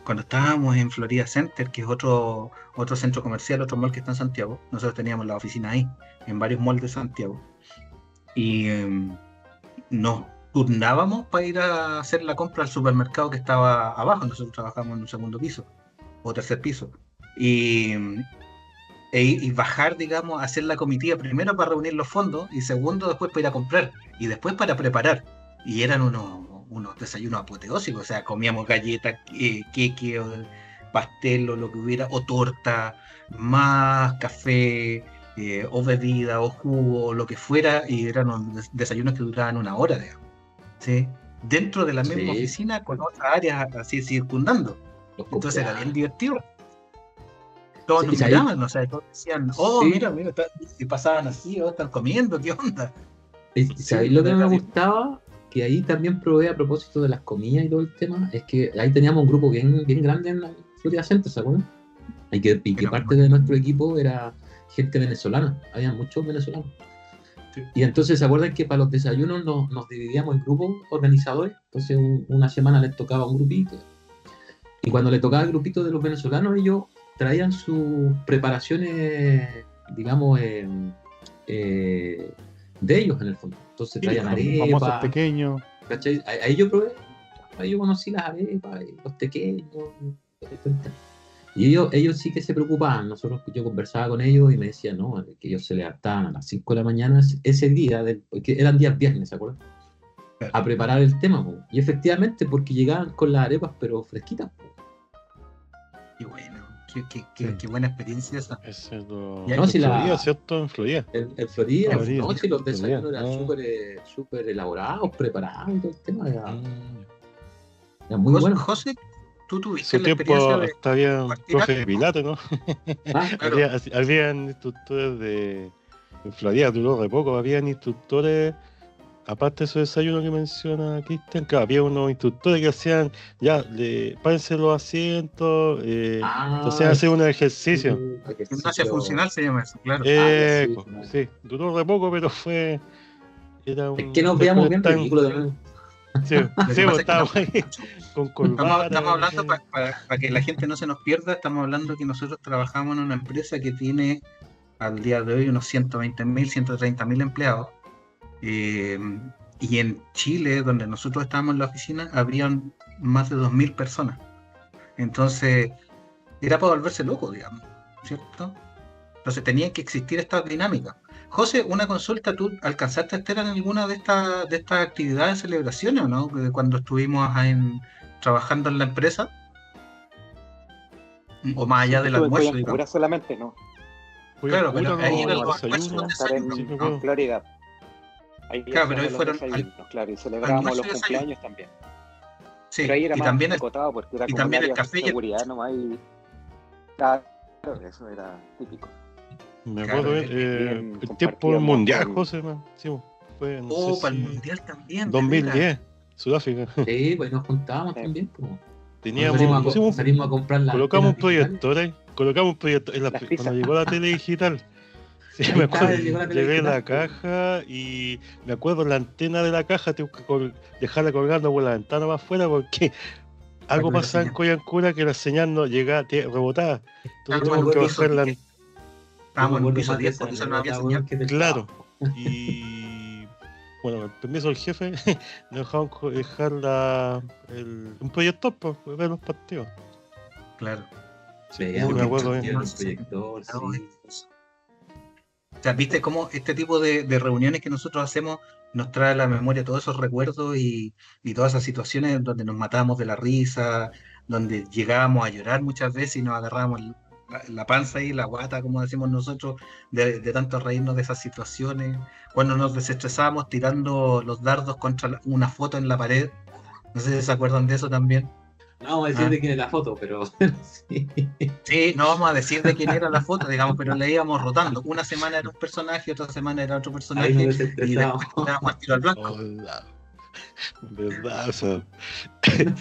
cuando estábamos en Florida Center, que es otro centro comercial, otro mall que está en Santiago, nosotros teníamos la oficina ahí, en varios malls de Santiago, y nos turnábamos para ir a hacer la compra al supermercado que estaba abajo. Nosotros trabajamos en un segundo piso o tercer piso, y bajar, digamos, a hacer la comitiva primero para reunir los fondos y segundo después para ir a comprar y después para preparar. Y eran unos desayunos apoteósicos. O sea, comíamos galletas, queque, o pastel o lo que hubiera, o torta, más café, o bebida, o jugo, o lo que fuera, y eran unos desayunos que duraban una hora, digamos, ¿sí? Dentro de la misma Sí. oficina con otras áreas así circundando. Los Entonces era bien cumpleaños. divertido. Todos nos Sí, ahí- miraban, o sea, todos decían, oh, Sí. mira, y pasaban así, oh, están comiendo, ¿qué onda? Y Sí, ¿sabéis lo que me era gustaba? Que ahí también probé a propósito de las comidas y todo el tema, es que ahí teníamos un grupo bien grande en la Florida Center, ¿se acuerdan? Y que Era parte de nuestro equipo era gente venezolana, había muchos venezolanos. Sí. Y entonces se acuerdan que para los desayunos nos dividíamos en grupos organizadores, entonces una semana les tocaba un grupito, y cuando le tocaba el grupito de los venezolanos, ellos traían sus preparaciones, digamos, de ellos en el fondo. Entonces traían Los famosos arepas, pequeños. ¿cachai? Ahí yo probé, ahí yo conocí las arepas, y los pequeños, y ellos sí que se preocupaban. Yo conversaba con ellos y me decían, no, que ellos se levantaban a las 5 de la mañana ese día, porque eran días viernes, ¿se acuerdan? A preparar el tema, po. Y efectivamente, porque llegaban con las arepas, pero fresquitas, po. Y bueno, qué buena experiencia esa. Ese es lo... Ya, No, si en la- Florida, ¿cierto? En Florida. En Florida, Florida. no, si los desayunos Florida, eran ah. súper elaborados, preparados y todo el tema, era Mm. muy bueno. José, tú En tuviste su la experiencia tiempo de hasta había un partir profe de algo, pilates, ¿no? Ah, claro. Habían instructores de... En Florida duró re poco, habían instructores, aparte de esos desayunos que menciona Cristian, claro, había unos instructores que hacían, ya, párense los asientos, entonces hacer un ejercicio. Gimnasia funcional se llama eso, claro. sí, Sí, duró re poco, pero era Es un... que nos veíamos bien tan- ridículos de nuevo. Sí, Lo que sí, pasa pues, es que estábamos ahí con corbata. estamos hablando, sí. para que la gente no se nos pierda, estamos hablando que nosotros trabajamos en una empresa que tiene al día de hoy unos 120.000, 130.000 empleados. Y en Chile, donde nosotros estábamos en la oficina, habrían más de 2.000 personas. Entonces, era para volverse loco, digamos, ¿cierto? Entonces tenía que existir esta dinámica. José, una consulta, ¿tú alcanzaste a estar en alguna de estas actividades, celebraciones o no? Cuando estuvimos trabajando en la empresa, o más allá Yo del estuve en almuerzo, Coyhaique digamos. solamente, ¿no? Claro, pero Coyhaique, ahí No, eran no, los almuerzos desayuno, de estar desayuno, sí me en acuerdo. Florida. Ahí claro, pero ahí hacíamos los fueron desayunos, claro, y celebrábamos almuerzo los y desayuno. cumpleaños también. Sí, Pero ahí era y más también acotado porque era y como el también el área de café y el seguridad nomás y claro, eso era típico. Me claro, acuerdo Bien el tiempo compartíamos mundial, con... José, sí, fue, no sé para el si mundial también, de veras. 2010, Sudáfrica. Sí, pues nos juntábamos también, pues. Teníamos, pusimos, Salimos a comprar las colocamos un antenas digitales. proyector ahí, colocamos un proyector Las cuando pizzas. llegó la tele digital. Sí, Ahí me está, acuerdo, llegó la tele llevé la digital, pues. caja y me acuerdo la antena de la caja tengo que dejarla colgando por la ventana más afuera porque algo que la pasaba en señal- Coyancura que la señal no llegaba, rebotaba. Entonces Yo me tuvimos que acuerdo, piso bajar la 10. yo me Estábamos en un acuerdo piso más de 10, esa por eso no había anécdota, señal. weón, que del claro. trabajo. Y bueno, con el permiso del jefe, nos dejaron dejar un proyector para ver los partidos. Claro. Sí, Veíamos me los acuerdo partidos bien. en el proyector, sí. O sea, viste cómo este tipo de reuniones que nosotros hacemos nos trae a la memoria todos esos recuerdos y todas esas situaciones donde nos matábamos de la risa, donde llegábamos a llorar muchas veces y nos agarrábamos la panza y la guata, como decimos nosotros, de tanto reírnos de esas situaciones. Cuando nos desestresábamos tirando los dardos contra una foto en la pared. No sé si se acuerdan de eso también. No vamos a decir Ah. de quién es la foto, pero sí. Sí, no vamos a decir de quién era la foto, digamos, pero le íbamos rotando. Una semana era un personaje, otra semana era otro Ahí nos personaje, y desestresamos. después tirábamos al tiro al blanco. Hola. ¿Verdad? O sea,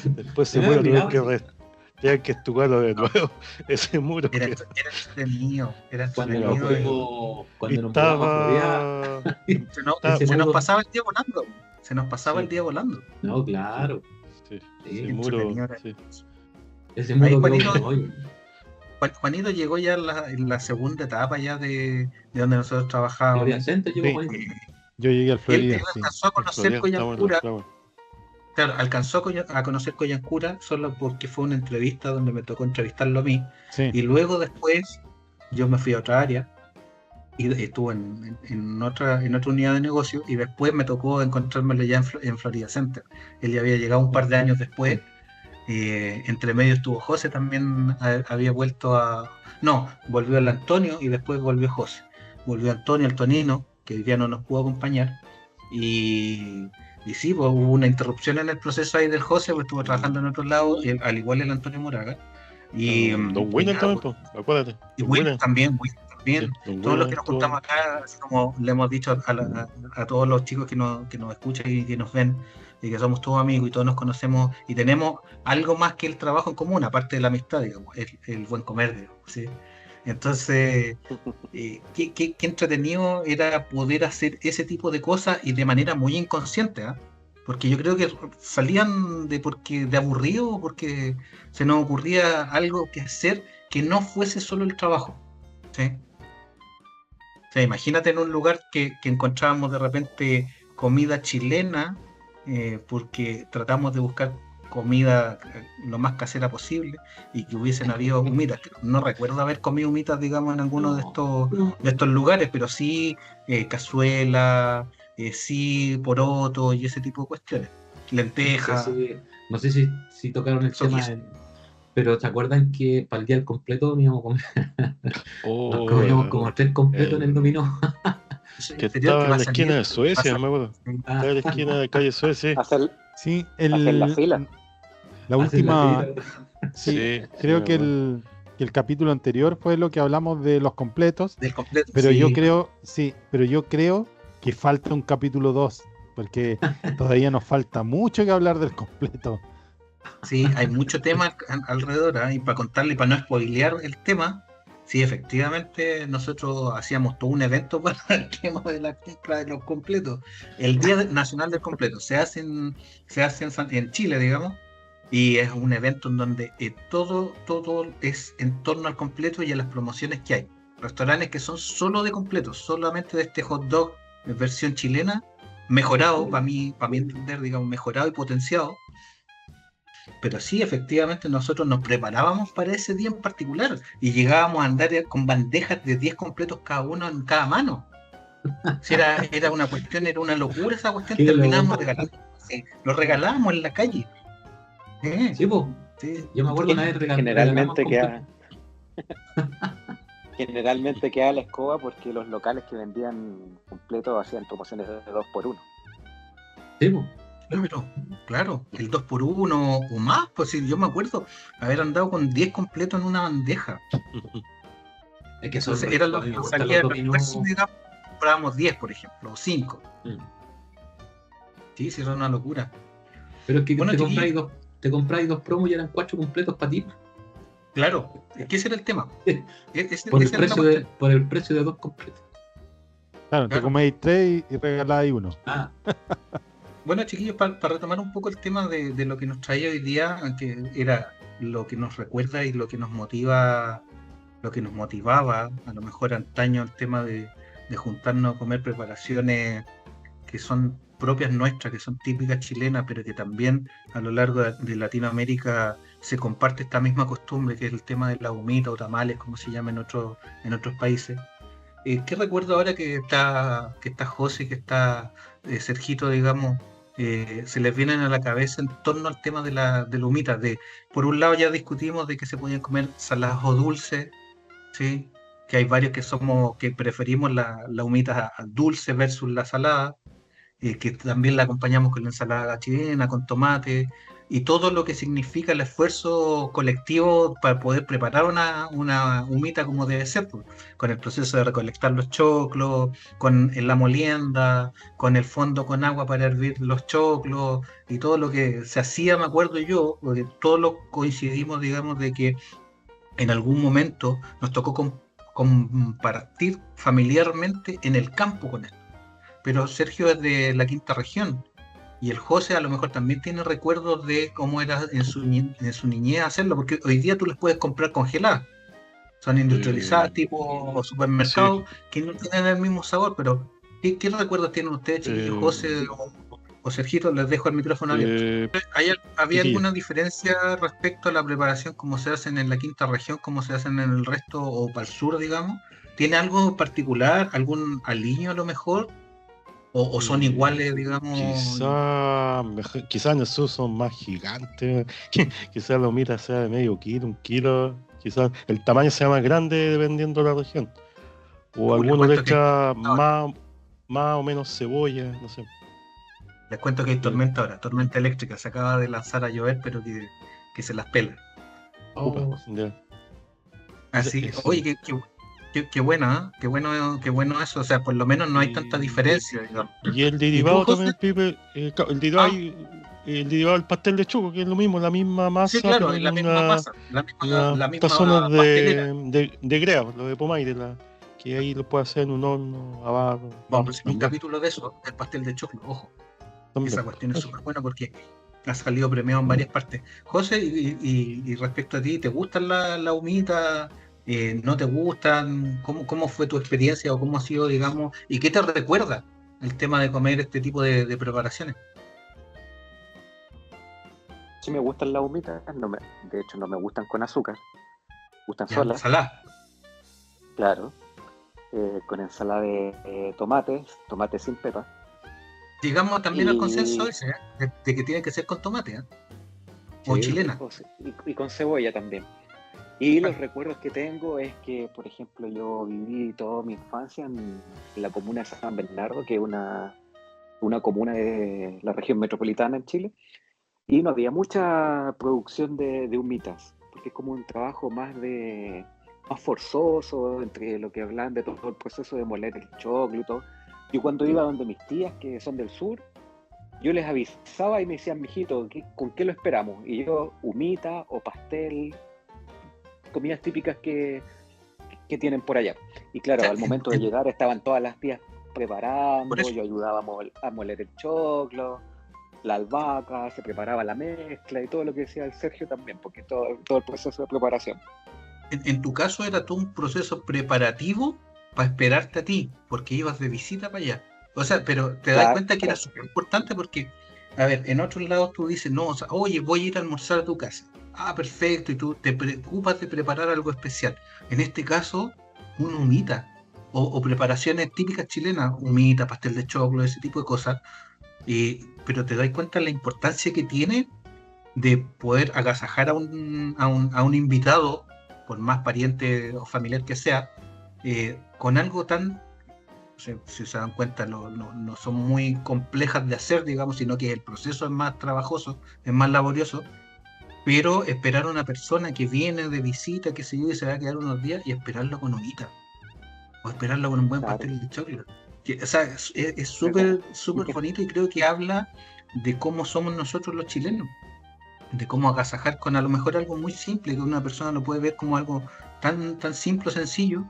después Se se me muere, había tuvieron olvidado. tenían que estudiarlo de nuevo, ese muro. Era entretenido, era Cuando me nos entretenido. acuerdo. fuimos, cuando nos mudamos a Florida, Estaba. ese Se nos muro. pasaba el día volando. Se nos pasaba Sí. el día volando. No, claro. Sí, Sí, ese muro. entretenido era. Sí. Ese Ahí muro quedó Juanito, como hoy. Juanito llegó ya en la segunda etapa ya de donde nosotros trabajábamos. Florida Center llegó Sí. Juanito. Yo llegué al Él Florida, sí. alcanzó a En conocer Florida estamos en Coyancura. los Flowers. Claro, alcanzó a conocer Coyancura solo porque fue una entrevista donde me tocó entrevistarlo a mí. Sí. Y luego después yo me fui a otra área y estuve en otra unidad de negocio y después me tocó encontrármelo ya en Florida Center. Él ya había llegado un par de años después. Entre medio estuvo José también, había vuelto a... No, volvió el Antonio y después volvió José. Volvió Antonio, el Tonino, que hoy día no nos pudo acompañar. Y sí, pues, hubo una interrupción en el proceso ahí del José, pues estuvo trabajando en otro lado, al igual el Antonio Moraga. Y Don Winner también, pues, acuérdate. y Don Will Winner. también, Sí, Don todos los Winner que nos estuvo- juntamos acá, así como le hemos dicho a todos los chicos que nos escuchan y que nos ven, y que somos todos amigos y todos nos conocemos y tenemos algo más que el trabajo en común, aparte de la amistad, digamos, el buen comer, digamos, ¿sí? Entonces, qué entretenido era poder hacer ese tipo de cosas y de manera muy inconsciente, ¿ah? Porque yo creo que salían de aburrido o porque se nos ocurría algo que hacer que no fuese solo el trabajo, ¿sí? O sea, imagínate en un lugar que encontrábamos de repente comida chilena, porque tratamos de buscar comida lo más casera posible y que hubiesen habido humitas. No recuerdo haber comido humitas, digamos, en alguno de estos lugares, pero sí cazuela, sí poroto y ese tipo de cuestiones. Lentejas. No sé si tocaron el tema, pero ¿se acuerdan que para el día del completo íbamos a comer? Nos comíamos como 3 completos en el dominó. Que estaba en la esquina de Suecia, me acuerdo. Estaba en la esquina de calle Suecia. Hacer Sí, la fila. la última. Sí, Sí, sí, creo me que acuerdo. el capítulo anterior fue lo que hablamos de los completos. Del completo. Pero sí. yo creo que falta un capítulo 2, porque todavía nos falta mucho que hablar del completo. Sí, hay mucho tema alrededor, ¿eh? Y para contarle, y para no spoilear el tema, sí, efectivamente nosotros hacíamos todo un evento para el tema de la compra de los completos. El Día Nacional del Completo se hace en Chile, digamos, y es un evento en donde todo es en torno al completo y a las promociones que hay. restaurantes que son solo de completos, solamente de este hot dog en versión chilena, mejorado, para mí entender, digamos, mejorado y potenciado. Pero sí, efectivamente, nosotros nos preparábamos para ese día en particular y llegábamos a andar con bandejas de 10 completos cada uno en cada mano. Si era una cuestión, era una locura esa cuestión, Qué terminábamos loco. regalando, lo regalábamos en la calle. Sí, pues. Sí. Yo me acuerdo una vez regalamos Generalmente completo. Generalmente queda la escoba porque los locales que vendían completos hacían promociones de 2x1. Sí, pues. Claro, el 2x1 o más, pues sí, yo me acuerdo haber andado con 10 completos en una bandeja. Es que eso es Entonces eran los a mí que me gustan salían los los dominos. almuerzos, digamos, comprábamos 10, por ejemplo, o 5. Mm. Sí, sí, era una locura. Pero es que Bueno, chiquillos, te compráis dos promos y eran 4 completos para ti. claro, es que ese era el tema. Por el Esa era la precio cuestión. por el precio de 2 completos. Claro, te Claro. coméis 3 y regaláis uno. Ah, Bueno, chiquillos, para retomar un poco el tema de lo que nos traía hoy día, que era lo que nos recuerda y lo que nos motiva, lo que nos motivaba, a lo mejor antaño, el tema de juntarnos a comer preparaciones que son propias nuestras, que son típicas chilenas, pero que también a lo largo de Latinoamérica se comparte esta misma costumbre, que es el tema de la humita o tamales, como se llama en otros países. ¿Qué recuerdo ahora que está José, que está Sergito, digamos, se les vienen a la cabeza en torno al tema de la humita? Por un lado ya discutimos de que se podían comer saladas o dulces, ¿sí? Que hay varios que preferimos la humita dulce versus la salada, que también la acompañamos con la ensalada chilena, con tomate, y todo lo que significa el esfuerzo colectivo para poder preparar una humita como debe ser, pues, con el proceso de recolectar los choclos, con la molienda, con el fondo con agua para hervir los choclos, y todo lo que se hacía, me acuerdo yo, porque todos lo coincidimos, digamos, de que en algún momento nos tocó compartir familiarmente en el campo con esto. Pero Sergio es de la quinta región y el José a lo mejor también tiene recuerdos de cómo era en su niñez hacerlo, porque hoy día tú las puedes comprar congeladas. Son industrializadas tipo Sí. supermercados que no tienen el mismo sabor, pero ¿qué recuerdos tienen ustedes, chiquillos? José o Sergito, les dejo el micrófono abierto. ¿Había chiquillos. alguna diferencia respecto a la preparación, cómo se hacen en la quinta región, cómo se hacen en el resto o para el sur, digamos? ¿Tiene algo particular, algún aliño a lo mejor? ¿O son iguales, digamos? Quizá en el sur son más gigantes. Quizás la humita sea de medio kilo, 1 kilo. Quizás el tamaño sea más grande dependiendo de la región. O Les alguno le cuento que echa más o menos cebolla, no sé. les cuento que hay tormenta ahora, tormenta eléctrica. Se acaba de lanzar a llover, pero que se las pela. Upa, oh, ya. Así, Eso. oye, qué bueno, ¿eh? Qué bueno eso. O sea, por lo menos no hay tanta diferencia, digamos. Y el ¿Y tú, derivado José? también, Pipe, el derivado del pastel de choco, que es lo mismo, la misma masa, Sí, claro, pero es en la misma masa, la unas misma tazones pastelera. de greda, lo de Pomaire, que ahí lo puede hacer en un horno, abajo, Vamos a hacer un nunca capítulo de eso, del pastel de choclo, ojo. también. Esa cuestión es súper buena porque ha salido premiado en varias partes. José, y respecto a ti, ¿te gustan la humita? ¿No te gustan? ¿Cómo fue tu experiencia o cómo ha sido, digamos, y qué te recuerda el tema de comer este tipo de preparaciones? Sí me gustan las humitas, de hecho no me gustan con azúcar, me gustan Ya, solas, salá. claro, con ensalada de tomates sin pepa. Llegamos también al consenso Y, ese, de que tiene que ser con tomate, ¿eh? O sí, chilena. y con cebolla también. Y los Vale. recuerdos que tengo es que, por ejemplo, yo viví toda mi infancia en la comuna de San Bernardo, que es una comuna de la región metropolitana en Chile, y no había mucha producción de humitas, porque es como un trabajo más forzoso, entre lo que hablan de todo el proceso de moler el choclo y todo. Yo cuando iba donde mis tías, que son del sur, yo les avisaba y me decían, mijito, ¿con qué lo esperamos? Y yo, humita o pastel, comidas típicas que tienen por allá. Y claro, O sea, al momento de llegar estaban todas las tías por preparando, eso, yo ayudaba a moler el choclo, la albahaca, se preparaba la mezcla y todo lo que decía el Sergio también, porque todo el proceso de preparación. en tu caso era todo un proceso preparativo para esperarte a ti, porque ibas de visita para allá. O sea, pero te das Claro, cuenta que era súper importante porque, a ver, en otros lados tú dices, no, o sea, oye, voy a ir a almorzar a tu casa. Ah, perfecto, y tú te preocupas de preparar algo especial. En este caso, una humita, o preparaciones típicas chilenas, humita, pastel de choclo, ese tipo de cosas. Pero te das cuenta la importancia que tiene de poder agasajar a un invitado, por más pariente o familiar que sea, con algo tan, si se dan cuenta, no son muy complejas de hacer, digamos, sino que el proceso es más trabajoso, es más laborioso, pero esperar a una persona que viene de visita, que se yo, y se va a quedar unos días, y esperarlo con humita, o esperarlo con un buen claro. pastel de chocolate. O sea, es Mira, súper bonito, y creo que habla de cómo somos nosotros los chilenos, de cómo agasajar con a lo mejor algo muy simple, que una persona lo puede ver como algo tan simple o sencillo,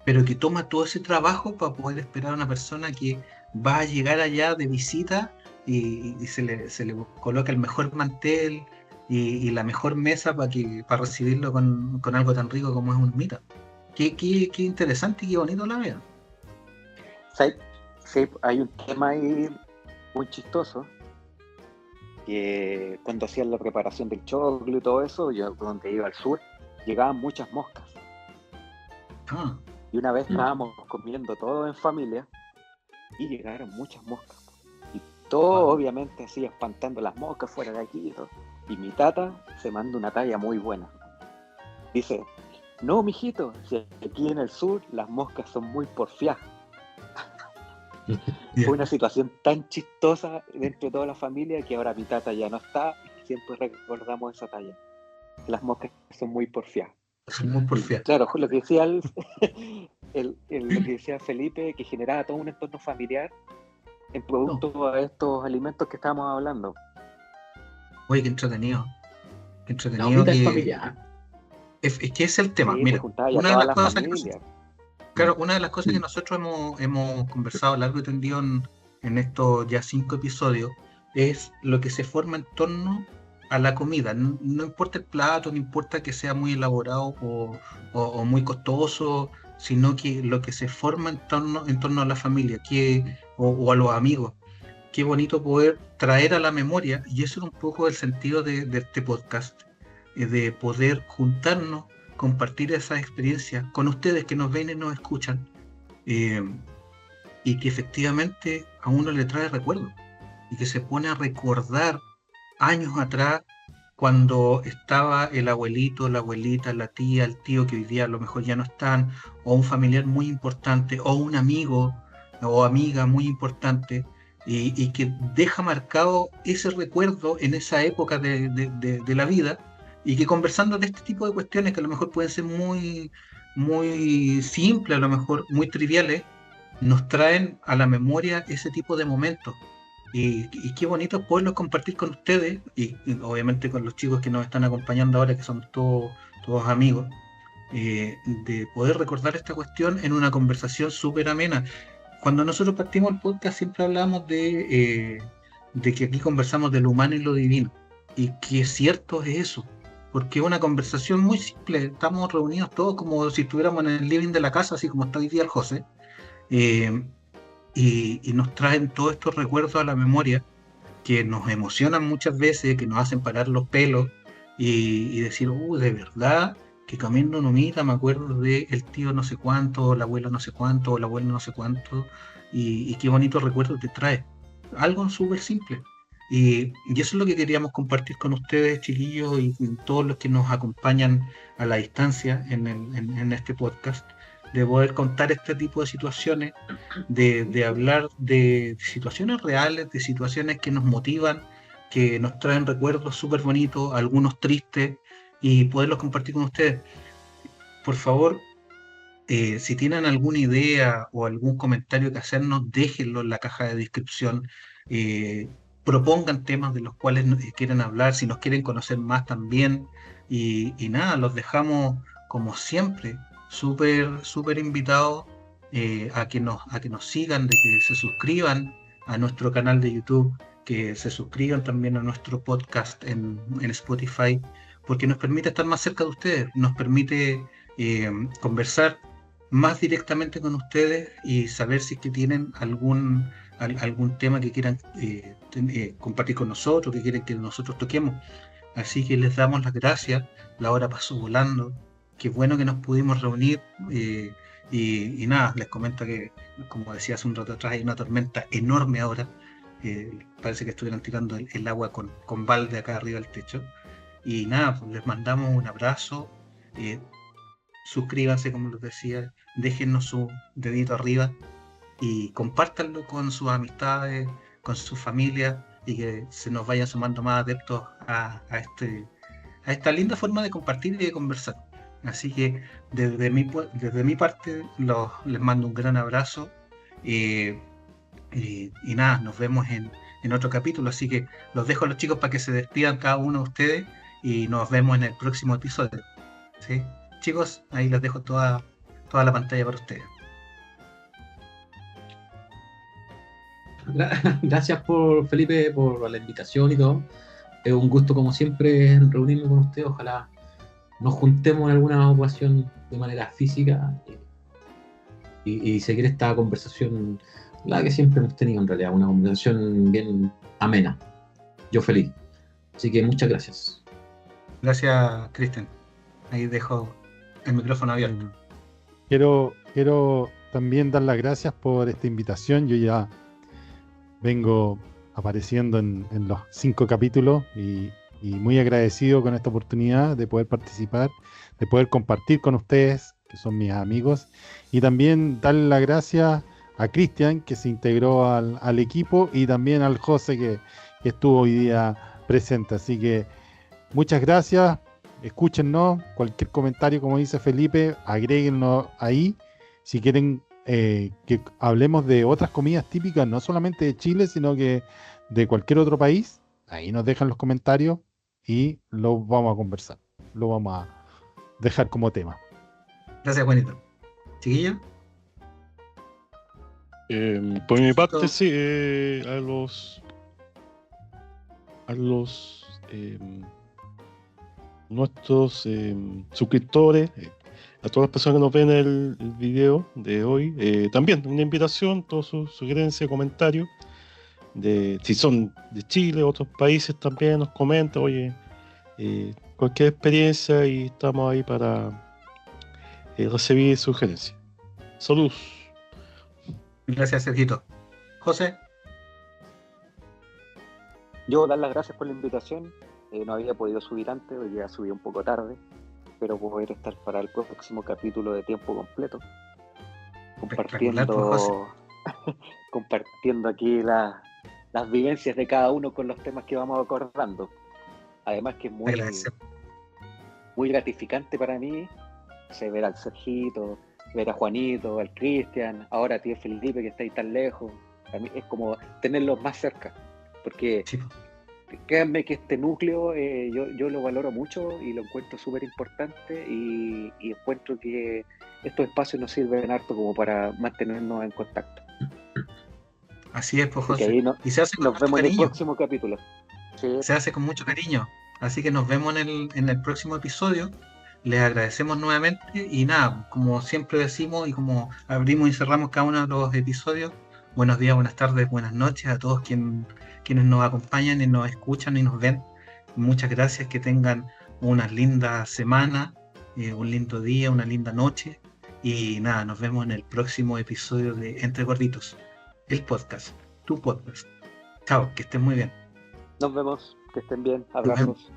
pero que toma todo ese trabajo para poder esperar a una persona que va a llegar allá de visita, y se le coloca el mejor mantel y la mejor mesa para recibirlo con algo tan rico como es un mita. Qué interesante y qué bonito la veo. sí, sí, hay un tema ahí muy chistoso, que cuando hacían la preparación del choclo y todo eso, yo donde iba al sur, llegaban muchas moscas. Ah, Y una vez estábamos comiendo todos en familia y llegaron muchas moscas. Y todo, wow. obviamente, así espantando las moscas fuera de aquí y todo. Y mi tata se manda una talla muy buena. Dice, no, mijito, si aquí en el sur las moscas son muy porfiadas. Fue una situación tan chistosa dentro de toda la familia que ahora mi tata ya no está y siempre recordamos esa talla. Las moscas son muy porfiadas. Son muy Y porfiadas. claro, lo que decía lo que decía Felipe, que generaba todo un entorno familiar en producto a estos alimentos que estábamos hablando. Oye, qué entretenido. Qué La entretenido humita es que familiar. es que es el tema. Sí, Mira, pues juntaba ya una de toda las la cosas que familia. claro, una de las cosas que nosotros hemos conversado largo y tendido en estos ya 5 episodios es lo que se forma en torno a la comida. No importa el plato, no importa que sea muy elaborado o muy costoso, sino que lo que se forma en torno a la familia o a los amigos. Qué bonito poder traer a la memoria, y eso es un poco el sentido de este podcast, de poder juntarnos, compartir esas experiencias con ustedes que nos ven y nos escuchan, eh, y que efectivamente a uno le trae recuerdos, y que se pone a recordar años atrás cuando estaba el abuelito, la abuelita, la tía, el tío que hoy día a lo mejor ya no están, o un familiar muy importante, o un amigo o amiga muy importante, y que deja marcado ese recuerdo en esa época de la vida, y que conversando de este tipo de cuestiones que a lo mejor pueden ser muy simples, a lo mejor muy triviales, nos traen a la memoria ese tipo de momentos. Y qué bonito poderlo compartir con ustedes y obviamente con los chicos que nos están acompañando ahora, que son todos amigos, de poder recordar esta cuestión en una conversación súper amena. Cuando nosotros partimos el podcast siempre hablamos de que aquí conversamos de lo humano y lo divino, y que cierto es eso, porque es una conversación muy simple. Estamos reunidos todos como si estuviéramos en el living de la casa, así como está hoy día el José, eh, y nos traen todos estos recuerdos a la memoria que nos emocionan muchas veces, que nos hacen parar los pelos y decir, de verdad que comiendo una humita me acuerdo de el tío no sé cuánto, o la abuela no sé cuánto, o la abuela no sé cuánto, y qué bonito recuerdo te trae. Algo súper simple. Y eso es lo que queríamos compartir con ustedes, chiquillos, y todos los que nos acompañan a la distancia en este podcast, de poder contar este tipo de situaciones, de hablar de situaciones reales, de situaciones que nos motivan, que nos traen recuerdos súper bonitos, algunos tristes, y poderlos compartir con ustedes. Por favor, si tienen alguna idea o algún comentario que hacernos, déjenlo en la caja de descripción. eh, Propongan temas de los cuales quieren hablar, si nos quieren conocer más también. Y nada, los dejamos como siempre, súper invitados, a que nos sigan, de que se suscriban a nuestro canal de YouTube, que se suscriban también a nuestro podcast en Spotify, porque nos permite estar más cerca de ustedes, nos permite conversar más directamente con ustedes y saber si es que tienen algún tema que quieran compartir con nosotros, que quieren que nosotros toquemos. Así que les damos las gracias. La hora pasó volando. Qué bueno que nos pudimos reunir. Y nada, les comento que, como decía hace un rato atrás, hay una tormenta enorme ahora. Parece que estuvieran tirando el agua con balde acá arriba del techo. Y nada, pues les mandamos un abrazo. Suscríbanse, como les decía, déjennos su dedito arriba y compártanlo con sus amistades, con sus familias, y que se nos vayan sumando más adeptos a esta linda forma de compartir y de conversar. Así que desde mi parte les mando un gran abrazo y nada, nos vemos en otro capítulo. Así que los dejo a los chicos para que se despidan cada uno de ustedes y nos vemos en el próximo episodio. ¿Sí? Chicos, ahí les dejo toda la pantalla para ustedes. Gracias por Felipe por la invitación y todo. Es un gusto como siempre reunirme con usted. Ojalá nos juntemos en alguna ocasión de manera física y seguir esta conversación, la que siempre hemos tenido en realidad, una conversación bien amena. Yo feliz. Así que muchas gracias. Gracias, Cristian. Ahí dejo el micrófono abierto. Quiero también dar las gracias por esta invitación. Yo ya vengo apareciendo en los 5 capítulos y muy agradecido con esta oportunidad de poder participar, de poder compartir con ustedes, que son mis amigos, y también darle las gracias a Cristian, que se integró al equipo, y también al José, que estuvo hoy día presente. Así que muchas gracias, escúchennos, cualquier comentario, como dice Felipe, agréguenlo ahí. Si quieren que hablemos de otras comidas típicas, no solamente de Chile, sino que de cualquier otro país, ahí nos dejan los comentarios y lo vamos a conversar, lo vamos a dejar como tema. Gracias, Juanito. ¿Chiquillo? Por mi parte, sí, a los nuestros suscriptores, a todas las personas que nos ven el video de hoy, también una invitación, todas sus sugerencias, comentarios, si son de Chile, otros países también nos comentan, oye, cualquier experiencia, y estamos ahí para recibir sugerencias. Saludos. Gracias, Sergito. José. Yo dar las gracias por la invitación. No había podido subir antes, hoy día subí un poco tarde, pero poder estar para el próximo capítulo de tiempo completo, compartiendo aquí las vivencias de cada uno con los temas que vamos acordando. Además que es muy gratificante para mí ver al Sergito, ver a Juanito, al Cristian, ahora a ti Felipe, que está ahí tan lejos. Para mí es como tenerlos más cerca, porque sí. Créanme que este núcleo yo lo valoro mucho y lo encuentro súper importante, y encuentro que estos espacios nos sirven harto como para mantenernos en contacto. Así es, pues, José. Y se hace con nos vemos cariño. En el próximo capítulo. Sí. Se hace con mucho cariño. Así que nos vemos en el próximo episodio. Les agradecemos nuevamente y nada, como siempre decimos y como abrimos y cerramos cada uno de los episodios, buenos días, buenas tardes, buenas noches a todos quienes nos acompañan y nos escuchan y nos ven. Muchas gracias, que tengan una linda semana, un lindo día, una linda noche, y nada, nos vemos en el próximo episodio de Entre Gorditos, el podcast, tu podcast. Chao, que estén muy bien. Nos vemos, que estén bien, abrazos.